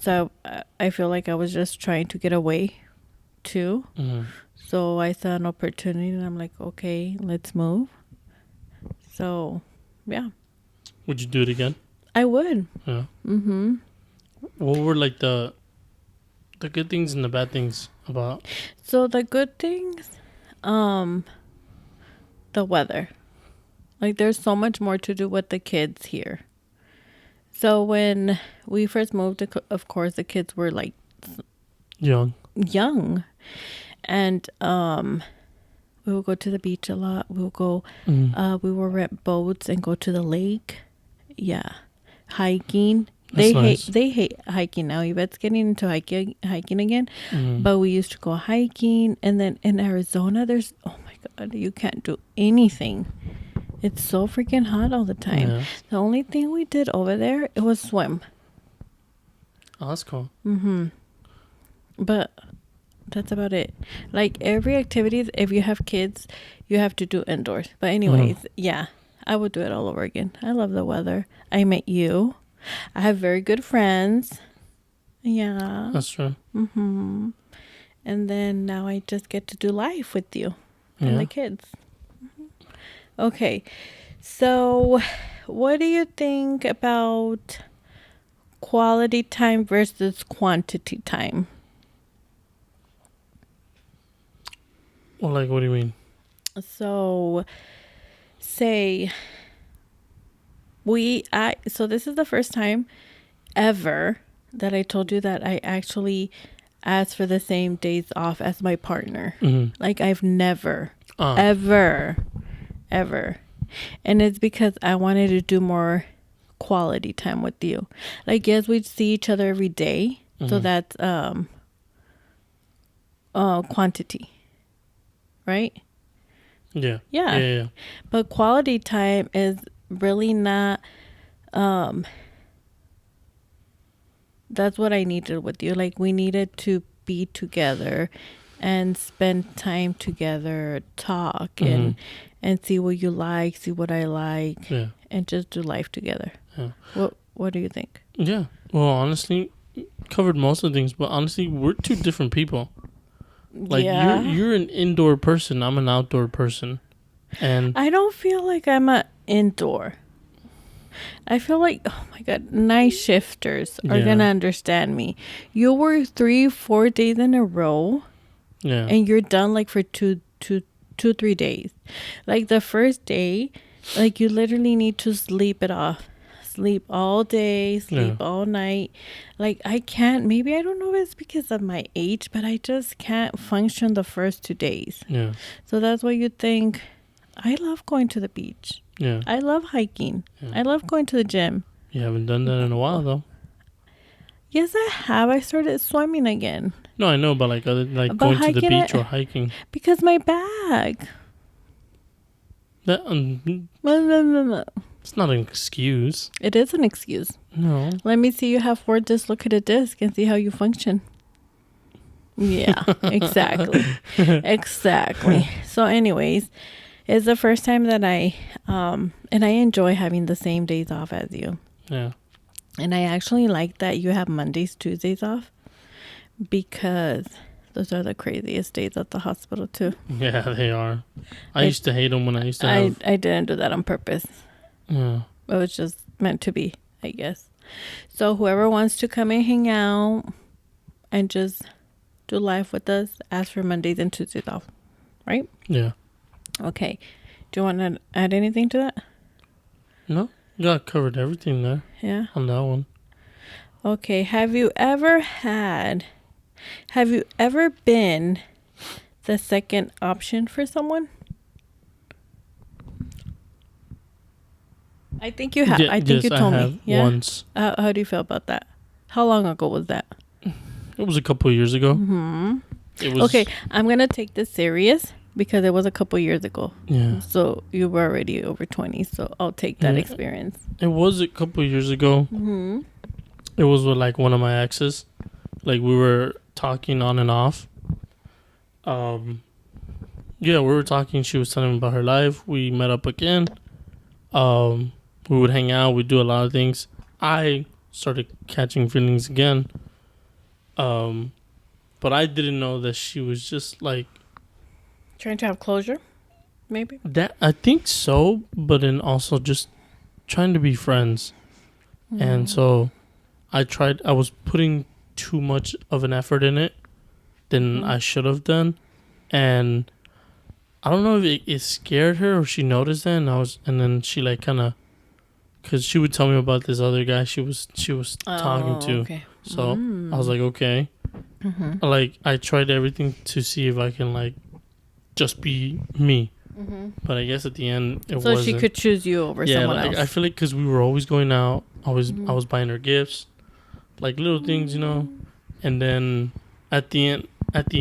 So I feel like I was just trying to get away too. Mm-hmm. So I saw an opportunity and I'm like, okay, let's move. So, yeah. Would you do it again? I would. Yeah. Mm-hmm. What were like the good things and the bad things about? So the good things, the weather. Like there's so much more to do with the kids here. So when we first moved, of course, the kids were like Young. And we would go to the beach a lot. We would go, we would rent boats and go to the lake. Yeah. Hiking. They hate hiking now. Yvette's getting into hiking again. But we used to go hiking. And then in Arizona, there's, oh my God, you can't do anything. It's so freaking hot all the time. Yeah. The only thing we did over there, it was swim. Oh, that's cool. But that's about it. Like every activity, if you have kids, you have to do indoors. But anyways, yeah, I would do it all over again. I love the weather. I met you. I have very good friends. Yeah. That's true. And then now I just get to do life with you and the kids. Okay. So what do you think about quality time versus quantity time? Well, like, what do you mean? So say so this is the first time ever that I told you that I actually asked for the same days off as my partner. Like I've never ever and it's because I wanted to do more quality time with you. Like yes, we'd see each other every day, so that's quantity, right? Yeah. But quality time is really not that's what I needed with you. Like we needed to be together and spend time together, talk and see what you like, see what I like, and just do life together. What do you think? Yeah. Well, honestly, covered most of the things, but honestly, we're two different people. Like you're an indoor person, I'm an outdoor person. And I don't feel like I'm an indoor. I feel like, oh my God, night shifters are going to understand me. You work 3-4 days in a row. Yeah. And you're done like for 3 days. Like the first day, like you literally need to sleep it off. Sleep all day, sleep all night. Like I can't, maybe I don't know if it's because of my age, but I just can't function the first 2 days. Yeah. So that's why you think, I love going to the beach. Yeah. I love hiking. I love going to the gym. You haven't done that in a while though. Yes, I have. I started swimming again. No, I know, but like going to the beach or hiking. Because my back. That No. it's not an excuse. It is an excuse. No. Let me see you have 4 dislocated discs and see how you function. Yeah, exactly. Exactly. So anyways, it's the first time that I and I enjoy having the same days off as you. Yeah. And I actually like that you have Mondays, Tuesdays off because those are the craziest days at the hospital too. Yeah, they are. I used to hate them when I used to have... I didn't do that on purpose. Yeah. It was just meant to be. I guess. So whoever wants to come and hang out and just do life with us, ask for Mondays and Tuesdays off, right? Yeah. Okay. Do you want to add anything to that? No, you got covered everything there Yeah. on that one. Okay. Have you ever been the second option for someone? I think you have. Yeah, I think you told I have me. Yeah. once. How do you feel about that? How long ago was that? It was a couple of years ago. Hmm. It was Okay, I'm gonna take this serious because it was a couple years ago. Yeah. So you were already over 20, so I'll take that Yeah. experience. It was a couple of years ago. Hmm. It was with like one of my exes. Like we were talking on and off. Yeah, we were talking. She was telling me about her life. We met up again. We would hang out. We'd do a lot of things. I started catching feelings again. But I didn't know that she was just like Trying to have closure, maybe. that. I think so, but then also just trying to be friends. And so I was putting too much of an effort in it than I should have done. And I don't know if it scared her or she noticed that. And then she like kind of, because she would tell me about this other guy she was talking to. Okay. So I was like, okay. Like I tried everything to see if I can like just be me. But I guess at the end it So wasn't. she could choose you over someone like, else. I feel like because we were always going out, I was buying her gifts, like little things, you know. And then at the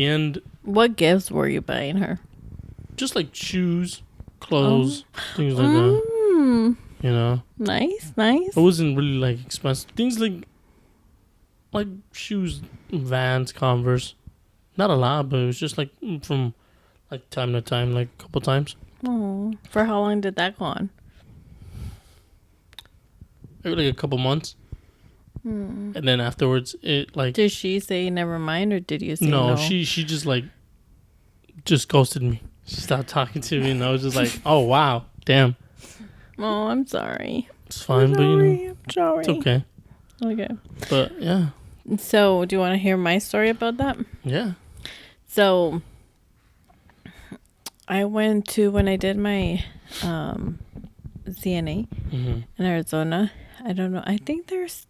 end, What gifts were you buying her? just like shoes, clothes, things like that. You know, Nice. it wasn't really like expensive things, like shoes, Vans, Converse. Not a lot, but it was just like from like time to time, like a couple times. Oh, for how long did that go on? Maybe like a couple months. And then afterwards, it like Did she say never mind, or did you say no? she just like just ghosted me. She stopped talking to me, and I was just like, oh wow, damn. Oh, I'm sorry. It's fine, but you know, I'm sorry. it's okay. Okay. But yeah, So, do you want to hear my story about that? yeah. So, I went to, when I did my CNA Mm-hmm. in Arizona. I don't know. I think it's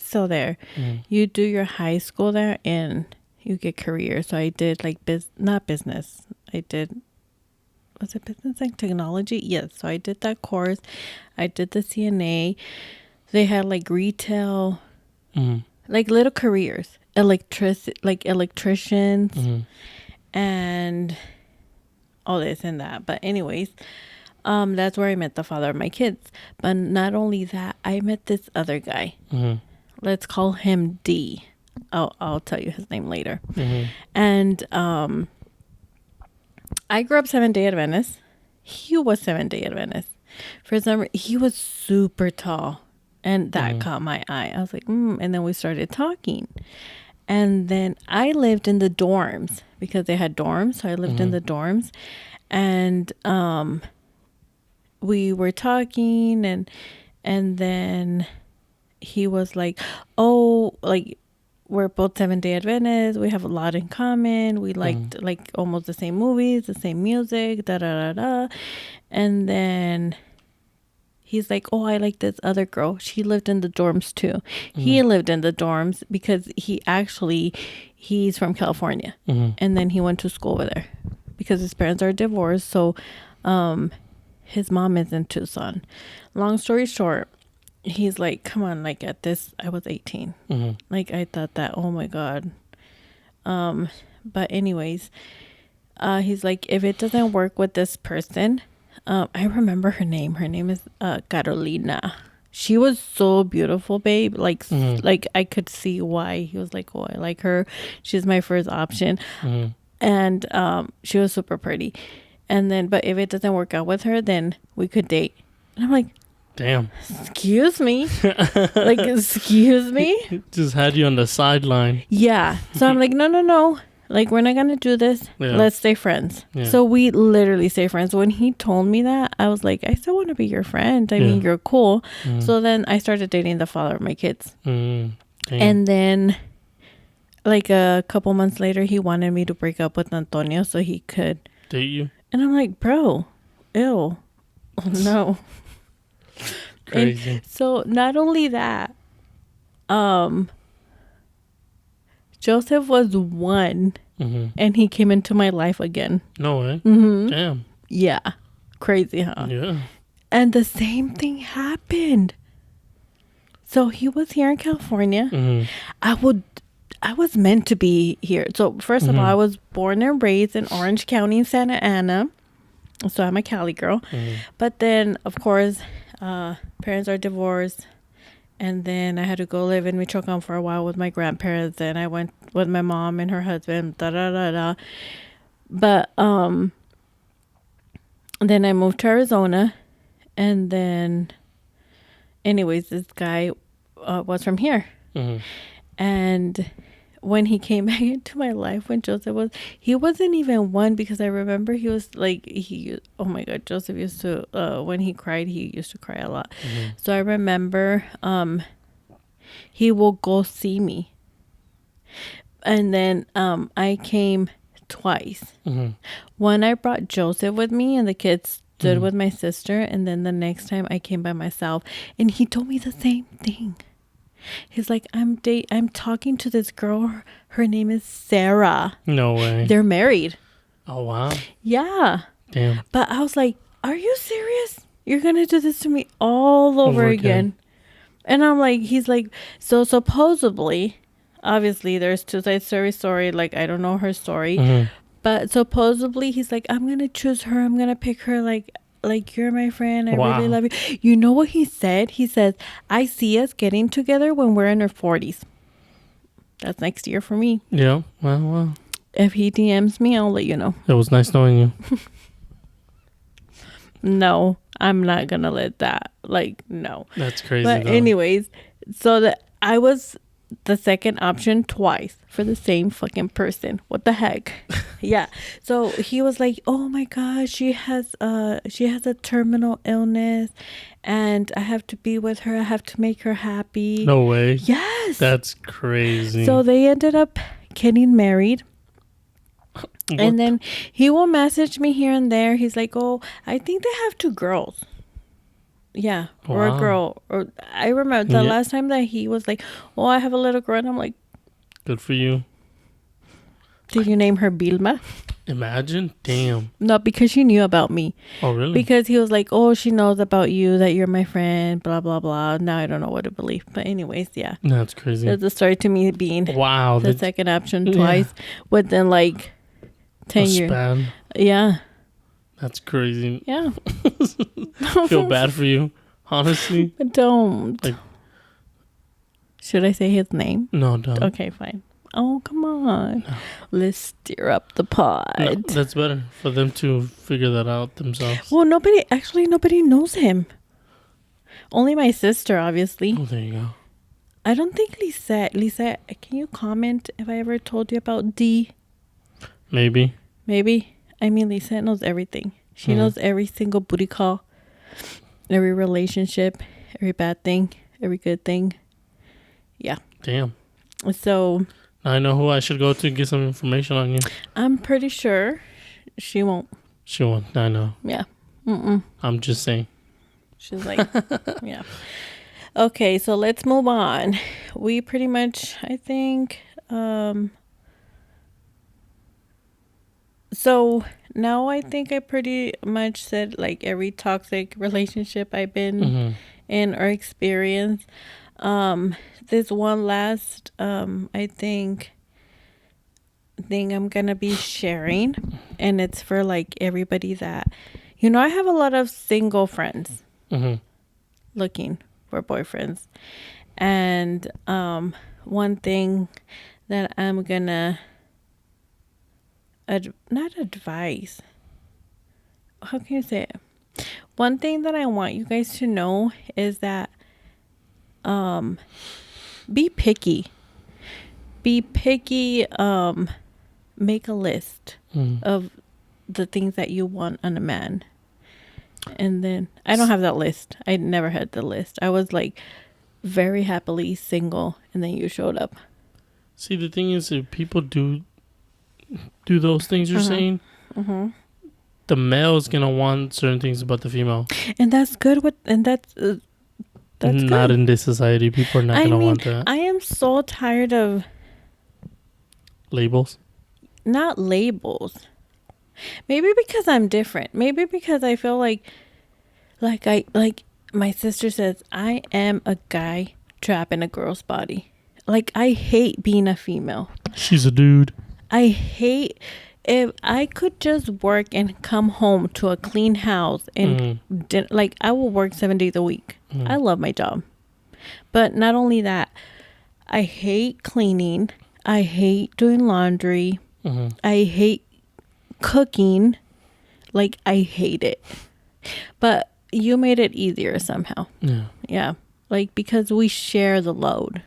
still there. Mm-hmm. You do your high school there and you get career. So I did like not business. Was it business and technology? Yes. So I did that course. I did the CNA. They had like retail, Mm-hmm. like little careers, electricians Mm-hmm. and all this and that. But anyways, that's where I met the father of my kids. But not only that, I met this other guy. Mm-hmm. Let's call him D. I'll tell you his name later. Mm-hmm. And I grew up Seventh-day Adventist. He was Seventh-day Adventist. For some reason, he was super tall, and that caught my eye. I was like, and then we started talking. And then I lived in the dorms because they had dorms, so I lived in the dorms, and we were talking, and then he was like, oh, like, we're both Seventh-day Adventists. We have a lot in common. We liked like almost the same movies, the same music, da da da da. And then he's like, oh, I like this other girl. She lived in the dorms too. He lived in the dorms because he's from California. And then he went to school over there because his parents are divorced. So his mom is in Tucson. Long story short, he's like, come on, like at this, I was 18. Like I thought that, oh my God. But anyways, he's like, if it doesn't work with this person, I remember her name. Her name is Carolina. She was so beautiful, babe. Like I could see why he was like, oh, I like her. She's my first option. And she was super pretty. And then, but if it doesn't work out with her, then we could date. And I'm like, Damn. excuse me? Like, excuse me? Just had you on the sideline. Yeah. So I'm like, no. Like, we're not gonna do this. Yeah. Let's stay friends. Yeah. So we literally stay friends. When he told me that, I was like, I still want to be your friend. I mean, you're cool. So then I started dating the father of my kids. And then, like, a couple months later, he wanted me to break up with Antonio so he could date you. And I'm like, bro, ew. Oh, no. Crazy. And so not only that, Joseph was one, and he came into my life again. No way. Damn. Yeah. Crazy, huh? Yeah. And the same thing happened. So he was here in California. I was meant to be here. So first of all, I was born and raised in Orange County, Santa Ana. So I'm a Cali girl. But then, of course, parents are divorced. And then I had to go live in Michoacan for a while with my grandparents. And I went with my mom and her husband. But then I moved to Arizona. And then, anyways, this guy was from here. And when he came back into my life, when Joseph he wasn't even one, because I remember he was like, oh my God, Joseph used to, when he cried, he used to cry a lot. So I remember, he will go see me. And then, I came twice. One, I brought Joseph with me and the kids stood with my sister. And then the next time I came by myself, and he told me the same thing. He's like, I'm talking to this girl. Her name is Sarah. No way. They're married. Oh, wow. Yeah. Damn. But I was like, are you serious? You're going to do this to me all over again. And I'm like, he's like, so supposedly, obviously there's two sides to every story. Like, I don't know her story. But supposedly he's like, I'm going to choose her. I'm going to pick her. Like, you're my friend. I really love you. You know what he said? He says, I see us getting together when we're in our 40s. That's next year for me. Yeah. Well. If he DMs me, I'll let you know. It was nice knowing you. No, I'm not going to let that. Like, no. That's crazy. But anyways, so that I was the second option twice for the same fucking person. What the heck? Yeah. So he was like, oh my gosh, she has a terminal illness and I have to be with her. I have to make her happy. No way. Yes. That's crazy. So they ended up getting married. And then he will message me here and there. He's like, oh, I think they have 2 girls. Yeah, or a girl. Or I remember the last time that he was like, oh, I have a little girl. And I'm like, good for you. Did you name her Vilma? Imagine. Damn. No, because she knew about me. Oh, really? Because he was like, oh, she knows about you, that you're my friend, blah, blah, blah. Now I don't know what to believe. But anyways, yeah. That's crazy. That's the story to me being the second option twice within like 10 years. Span. Yeah. That's crazy. Yeah. Feel bad for you, honestly. But don't. Like, should I say his name? No, don't. Okay, fine. Oh, come on. No. Let's stir up the pot. No, that's better for them to figure that out themselves. Well, nobody knows him. Only my sister, obviously. Oh, there you go. I don't think Lisette, can you comment if I ever told you about D? Maybe. I mean, Lisette knows everything. She knows every single booty call, every relationship, every bad thing, every good thing. Yeah. Damn. So now I know who I should go to get some information on you. I'm pretty sure she won't. She won't. I know. Yeah. I'm just saying. She's like, yeah. Okay, so let's move on. We pretty much, I think, so now I think I pretty much said like every toxic relationship I've been in or experienced. There's one last I think thing I'm gonna be sharing, and it's for like everybody that, you know, I have a lot of single friends looking for boyfriends, and one thing that I'm gonna not advise, how can you say it, one thing that I want you guys to know is that be picky make a list Mm. of the things that you want on a man. And then I don't have that list. I never had the list. I was like very happily single, and then you showed up. See, the thing is, if people do those things you're saying, the male is gonna want certain things about the female. And that's good. That's not good. in this society. People are not gonna want that. I am so tired of Labels. not labels. Maybe because I'm different. Maybe because I feel like my sister says, I am a guy trapped in a girl's body. Like, I hate being a female. She's a dude. I hate if I could just work and come home to a clean house and like I will work 7 days a week. I love my job. But not only that, I hate cleaning. I hate doing laundry. I hate cooking. Like, I hate it. But you made it easier somehow. Yeah. Like, because we share the load.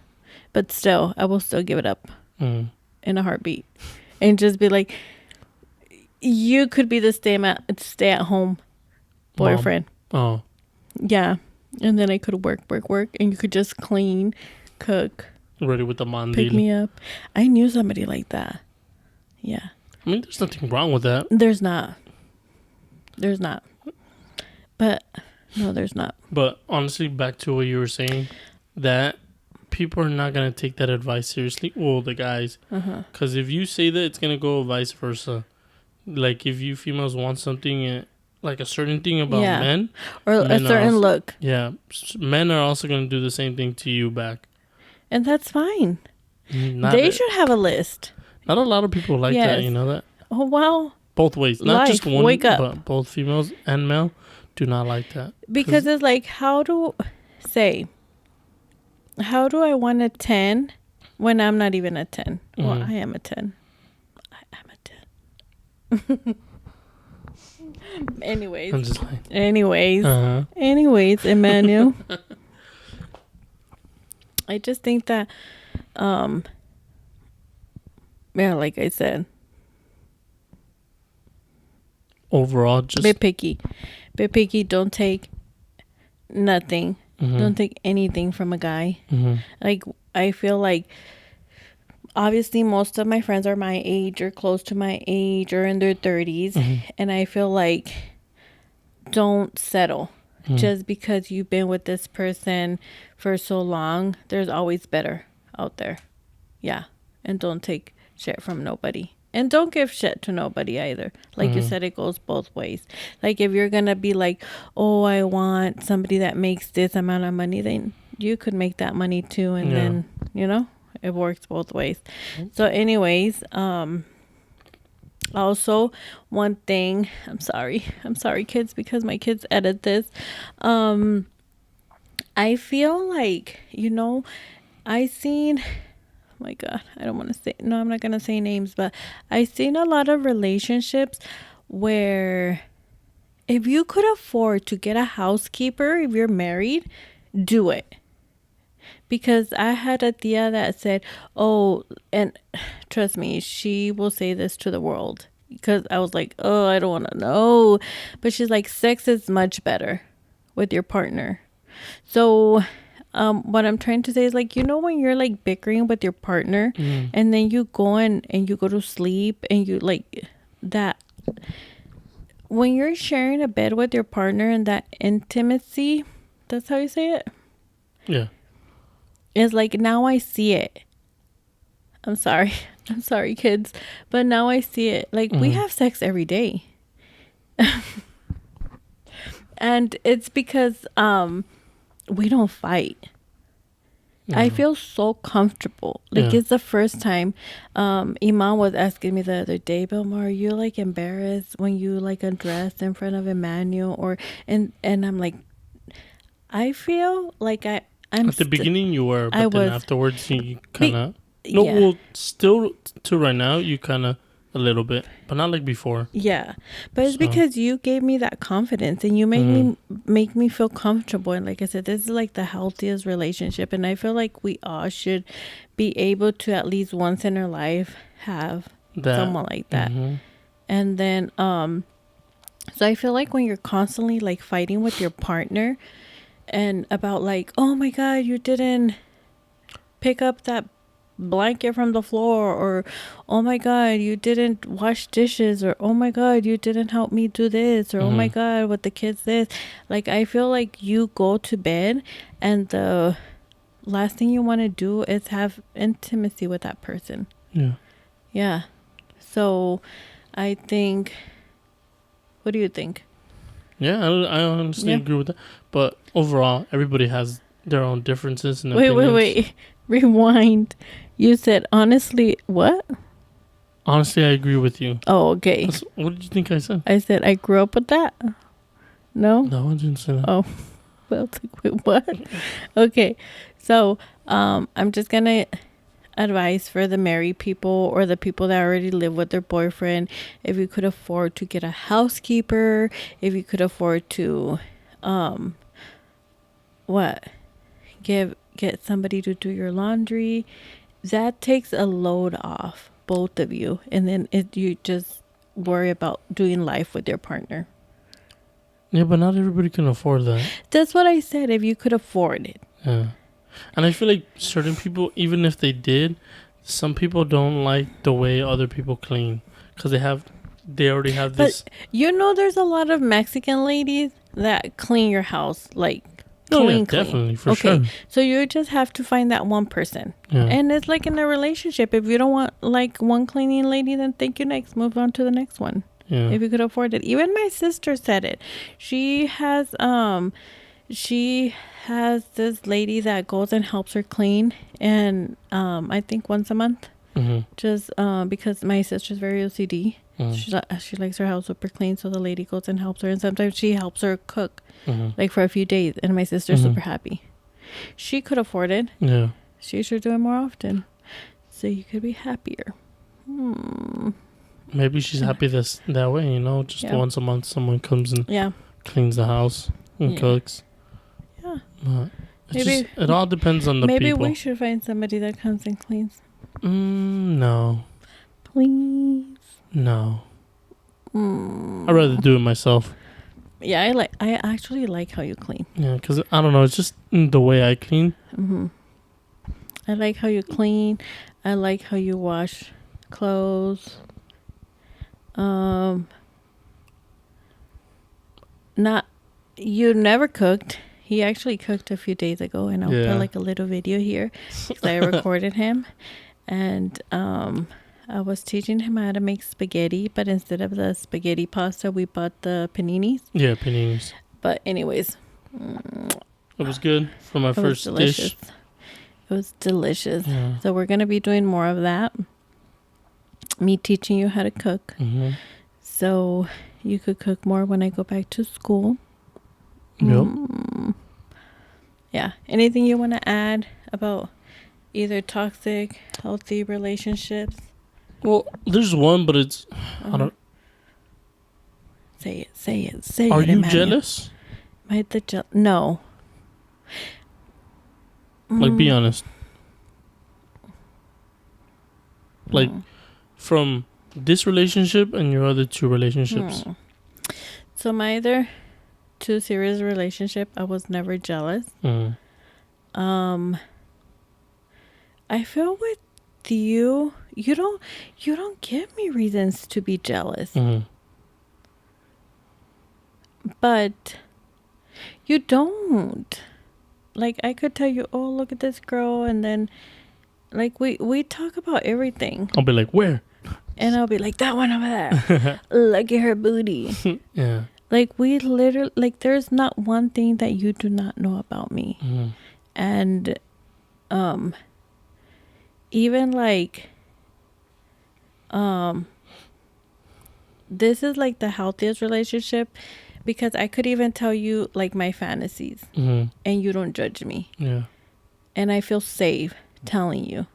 But still, I will still give it up in a heartbeat. And just be like, you could be the stay at home boyfriend. Mom. Oh. Yeah. And then I could work. And you could just clean, cook. Ready with the mandil. Pick me up. I knew somebody like that. Yeah. I mean, there's nothing wrong with that. There's not. But, no, there's not. But honestly, back to what you were saying, that people are not going to take that advice seriously. Well, the guys. Because if you say that, it's going to go vice versa. Like, if you females want something, like a certain thing about men. Or a certain look. Yeah. Men are also going to do the same thing to you back. And that's fine. They should have a list. Not a lot of people like that, you know that? Oh, well. Both ways. Not just one, wake up. but both females and male do not like that. Because it's like, how do I want a 10 when I'm not even a 10? Well, I am a 10. I'm a 10. Anyways. I'm just like, Anyways, Emmanuel. I just think that, yeah, like I said, overall, just be picky. Don't take nothing. Don't take anything from a guy. Like, I feel like, obviously, most of my friends are my age or close to my age or in their 30s. And I feel like, don't settle. Just because you've been with this person for so long, there's always better out there. Yeah. And don't take shit from nobody. And don't give shit to nobody either. Like you said, it goes both ways. Like, if you're going to be like, oh, I want somebody that makes this amount of money, then you could make that money too. And then, you know, it works both ways. So anyways, also, one thing, I'm sorry kids, because my kids edit this. I feel like, you know, oh my God, I'm not going to say names, but I've seen a lot of relationships where if you could afford to get a housekeeper, if you're married, do it. Because I had a tia that said, oh, and trust me, she will say this to the world. Because I was like, oh, I don't want to know. But she's like, sex is much better with your partner. So what I'm trying to say is, like, you know, when you're like bickering with your partner and then you go and you go to sleep and you like that. When you're sharing a bed with your partner and that intimacy, that's how you say it? Yeah. It's like, now I see it. I'm sorry, kids. But now I see it. Like, we have sex every day. And it's because we don't fight. I feel so comfortable. Like, it's the first time. Iman was asking me the other day, Belmar, are you like embarrassed when you like undress in front of Emmanuel? And I'm like, I feel like I'm at the beginning you were, but then afterwards you kind of well, still to right now you kind of a little bit, but not like before. Yeah, but it's because you gave me that confidence and you make me feel comfortable. And like I said, this is like the healthiest relationship, and I feel like we all should be able to at least once in our life have someone like that. Mm-hmm. And then so I feel like when you're constantly like fighting with your partner and about like, oh my god, you didn't pick up that blanket from the floor, or oh my god, you didn't wash dishes, or oh my god, you didn't help me do this, or oh my god, with the kids this. Like, I feel like you go to bed and the last thing you want to do is have intimacy with that person. Yeah. So I think, what do you think? Yeah, I honestly agree with that. But overall, everybody has their own differences and opinions. Wait. Rewind. You said honestly, what? Honestly, I agree with you. Oh, okay. What did you think I said? I said I grew up with that. No? No, I didn't say that. Oh, well, wait, what? Okay. So, I'm just going to advise for the married people or the people that already live with their boyfriend. If you could afford to get a housekeeper, if you could afford to, get somebody to do your laundry, that takes a load off both of you, and then you just worry about doing life with your partner. Yeah, but not everybody can afford that. That's what I said, if you could afford it. Yeah. And I feel like certain people, even if they did, some people don't like the way other people clean because they already have this. But there's a lot of Mexican ladies that clean your house, like clean. Definitely, for sure. So you just have to find that one person. Yeah. And it's like in a relationship, if you don't want like one cleaning lady, then thank you, next, move on to the next one. Yeah. If you could afford it. Even my sister said it. She has this lady that goes and helps her clean, and I think once a month. Just because my sister's very OCD. She likes her house super clean, so the lady goes and helps her, and sometimes she helps her cook like for a few days, and my sister's super happy. She could afford it. Yeah. She should do it more often, so you could be happier. Maybe she's happy that way, just once a month someone comes and cleans the house and cooks. Yeah. It all depends on the people. Maybe we should find somebody that comes and cleans. No. Please. No. I'd rather do it myself. Yeah, I actually like how you clean. Yeah, because I don't know, it's just the way I clean. I like how you clean. I like how you wash clothes. You never cooked. He actually cooked a few days ago, and I'll put like a little video here because I recorded him, and I was teaching him how to make spaghetti, but instead of the spaghetti pasta, we bought the paninis. Yeah, paninis. But anyways, it was good for my first dish. It was delicious. Yeah. So we're gonna be doing more of that. Me teaching you how to cook, so you could cook more when I go back to school. Yep. Yeah. Anything you want to add about either toxic, healthy relationships? Well, there's one, but it's I don't. Say it. Are you jealous? No. Like, be honest. Like, from this relationship and your other two relationships. So my other two serious relationship, I was never jealous. I feel with you don't give me reasons to be jealous. But you don't. Like, I could tell you, oh, look at this girl, and then like we talk about everything. I'll be like, where? And I'll be like, that one over there. Look at her booty. Yeah. Like, we literally, like, there's not one thing that you do not know about me. And even like this is like the healthiest relationship, because I could even tell you like my fantasies, and you don't judge me. Yeah. And I feel safe telling you.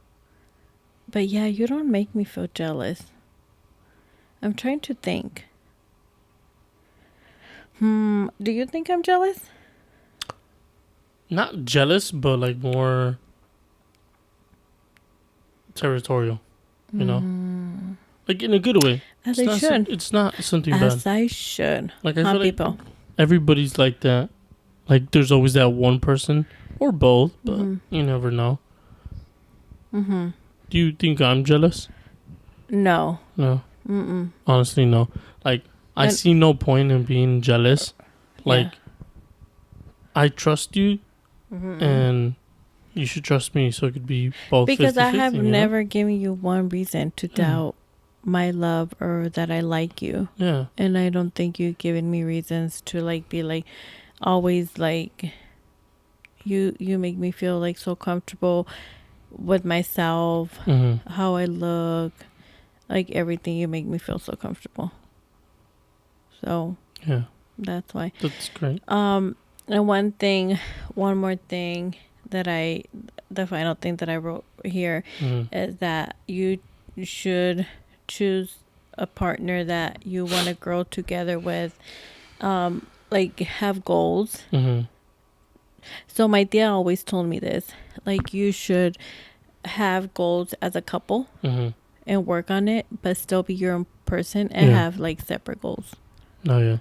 But yeah, you don't make me feel jealous. I'm trying to think. Do you think I'm jealous? Not jealous, but like more territorial, you know? like in a good way. As It's I not should. it's not something As bad. I should. Like I Huh, feel like people? everybody's like that. Like there's always that one person or both, but you never know. Mm-hmm. Do you think I'm jealous? No. No. Mm-mm. Honestly, no. Like I And- see no point in being jealous. Like I trust you, and you should trust me, so it could be both. Because I 50-50, have you know? never given you one reason to doubt my love or that I like you. Yeah. And I don't think you've given me reasons to like be like always like you make me feel like so comfortable with myself, Mm-hmm. how I look, like everything. You make me feel so comfortable. So Yeah. that's why. That's great. And one more thing the final thing that I wrote here is that you should choose a partner that you want to grow together with, like have goals. Mm-hmm. So my tia always told me this, like you should have goals as a couple Mm-hmm. and work on it, but still be your own person and have like separate goals. Oh yeah.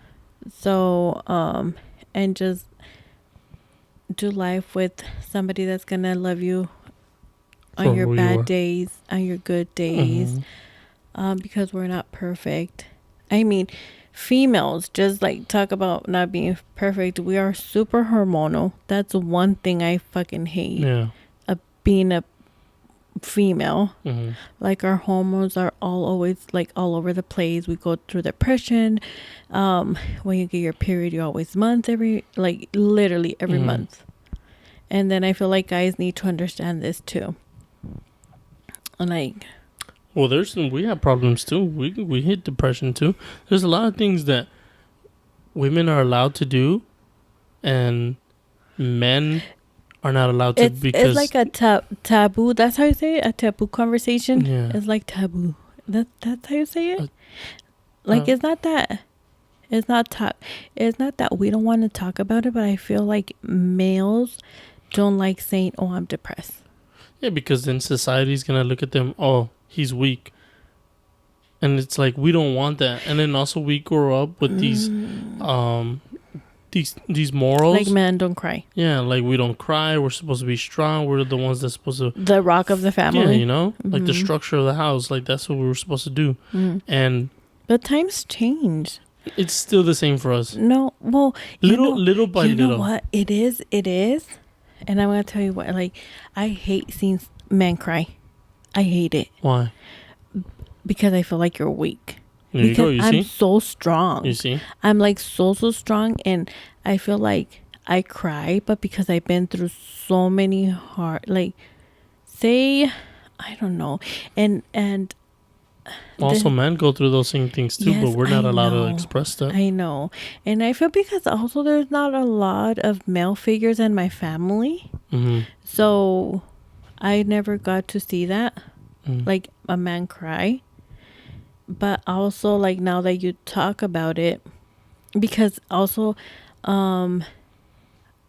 So and just do life with somebody that's gonna love you on For your who you bad are. days, on your good days, because we're not perfect. I mean, females just like talk about not being perfect. We are super hormonal. That's one thing I fucking hate. Yeah. Being a female, Mm-hmm. like our hormones are always like all over the place. We go through depression. When you get your period, you always literally every month. And then I feel like guys need to understand this too. And like, Well, we have problems too. We hit depression too. There's a lot of things that women are allowed to do, and men are not allowed to because it's like a taboo. That's how you say it. A taboo conversation. Yeah. It's like taboo. That's how you say it. Uh, It's not that. It's not that we don't want to talk about it, but I feel like males don't like saying, "Oh, I'm depressed." yeah, because then society's gonna look at them. Oh, he's weak, and it's like we don't want that. And then also we grow up with these morals. Like men don't cry. Yeah, like we don't cry. We're supposed to be strong. We're the ones that's supposed to. The rock of the family. Yeah, you know, like the structure of the house. Like that's what we were supposed to do. And But times change. it's still the same for us. No, well, Little by you know little. what it is. And I'm gonna tell you what. Like, I hate seeing men cry. I hate it Why? because I feel like you're weak. There you go. You I'm see. so strong. You see. I'm like so strong, and I feel like I cry, but because I've been through so many hard, like, say, I don't know, and Also, men go through those same things too, but Yes, we're not I allowed to know. express that. I know, and I feel because also there's not a lot of male figures in my family, so I never got to see that, like a man cry. But also, like, now that you talk about it, because also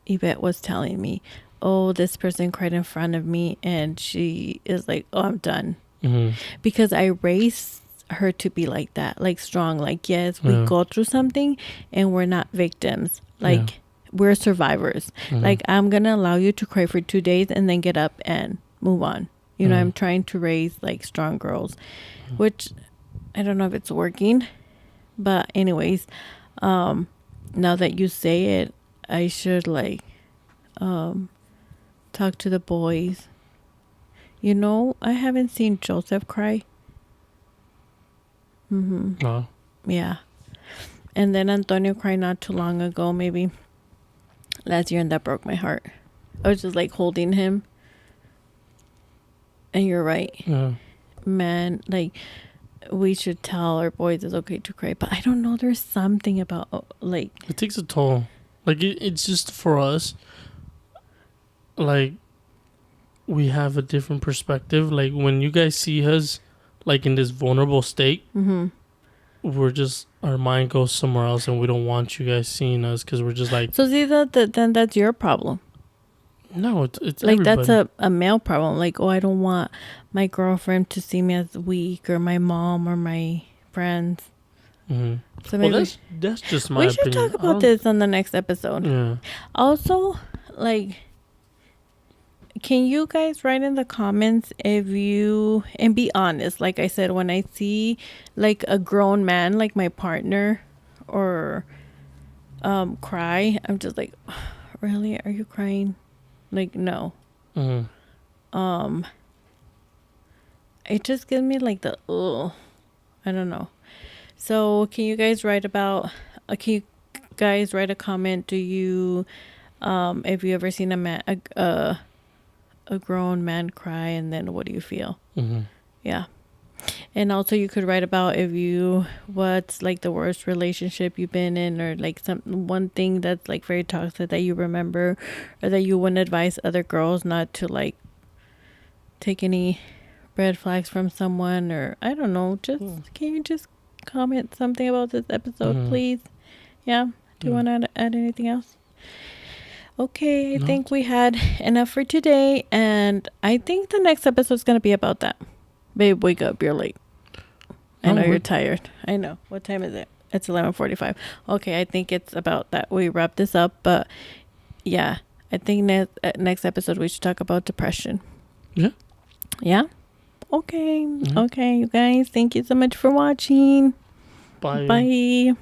Yvette was telling me, oh, this person cried in front of me, and she is like, oh, I'm done. Because I raised her to be like that, like strong, like, yes, we go through something and we're not victims, like we're survivors. Like, I'm gonna allow you to cry for 2 days and then get up and move on. You know, I'm trying to raise like strong girls, which I don't know if it's working, but anyways, now that you say it, I should like talk to the boys. You know, I haven't seen Joseph cry. Oh. Yeah. And then Antonio cried not too long ago, maybe last year, and that broke my heart. I was just like holding him. And you're right. Yeah. Man, like, we should tell our boys it's okay to cry. But I don't know, there's something about, like... It takes a toll. Like, it's just for us. Like, we have a different perspective. Like, when you guys see us, like, in this vulnerable state, we're just... Our mind goes somewhere else, and we don't want you guys seeing us because we're just like... So, see, then that's your problem. No, it's Like, everybody. that's a male problem. Like, oh, I don't want my girlfriend to see me as weak, or my mom, or my friends. Mhm. So Well, maybe that's just my we should opinion. talk I about don't. this on the next episode. Yeah. Also, like, can you guys write in the comments if you, and be honest, like I said, when I see like a grown man, like my partner, or cry, I'm just like, really, are you crying? Like, no. Mhm. It just gives me like the, ugh, I don't know. So can you guys write about, can you guys write a comment? Do you, if you ever seen a man, a grown man cry, and then what do you feel? Mhm. Yeah. And also you could write about if you, what's like the worst relationship you've been in, or like some one thing that's like very toxic that you remember, or that you wouldn't advise other girls not to like take any red flags from someone, or I don't know, just can you just comment something about this episode, Mhm. please? Yeah. Do you want to add anything else? Okay, I No. think we had enough for today, and I think the next episode is going to be about that. Babe, wake up, you're late. I know you're tired. I know. What time is it? It's 11:45. Okay, I think it's about that. We wrap this up, but yeah, I think next episode we should talk about depression. Yeah. Yeah? Okay. Mhm. Okay, you guys, thank you so much for watching. Bye. Bye.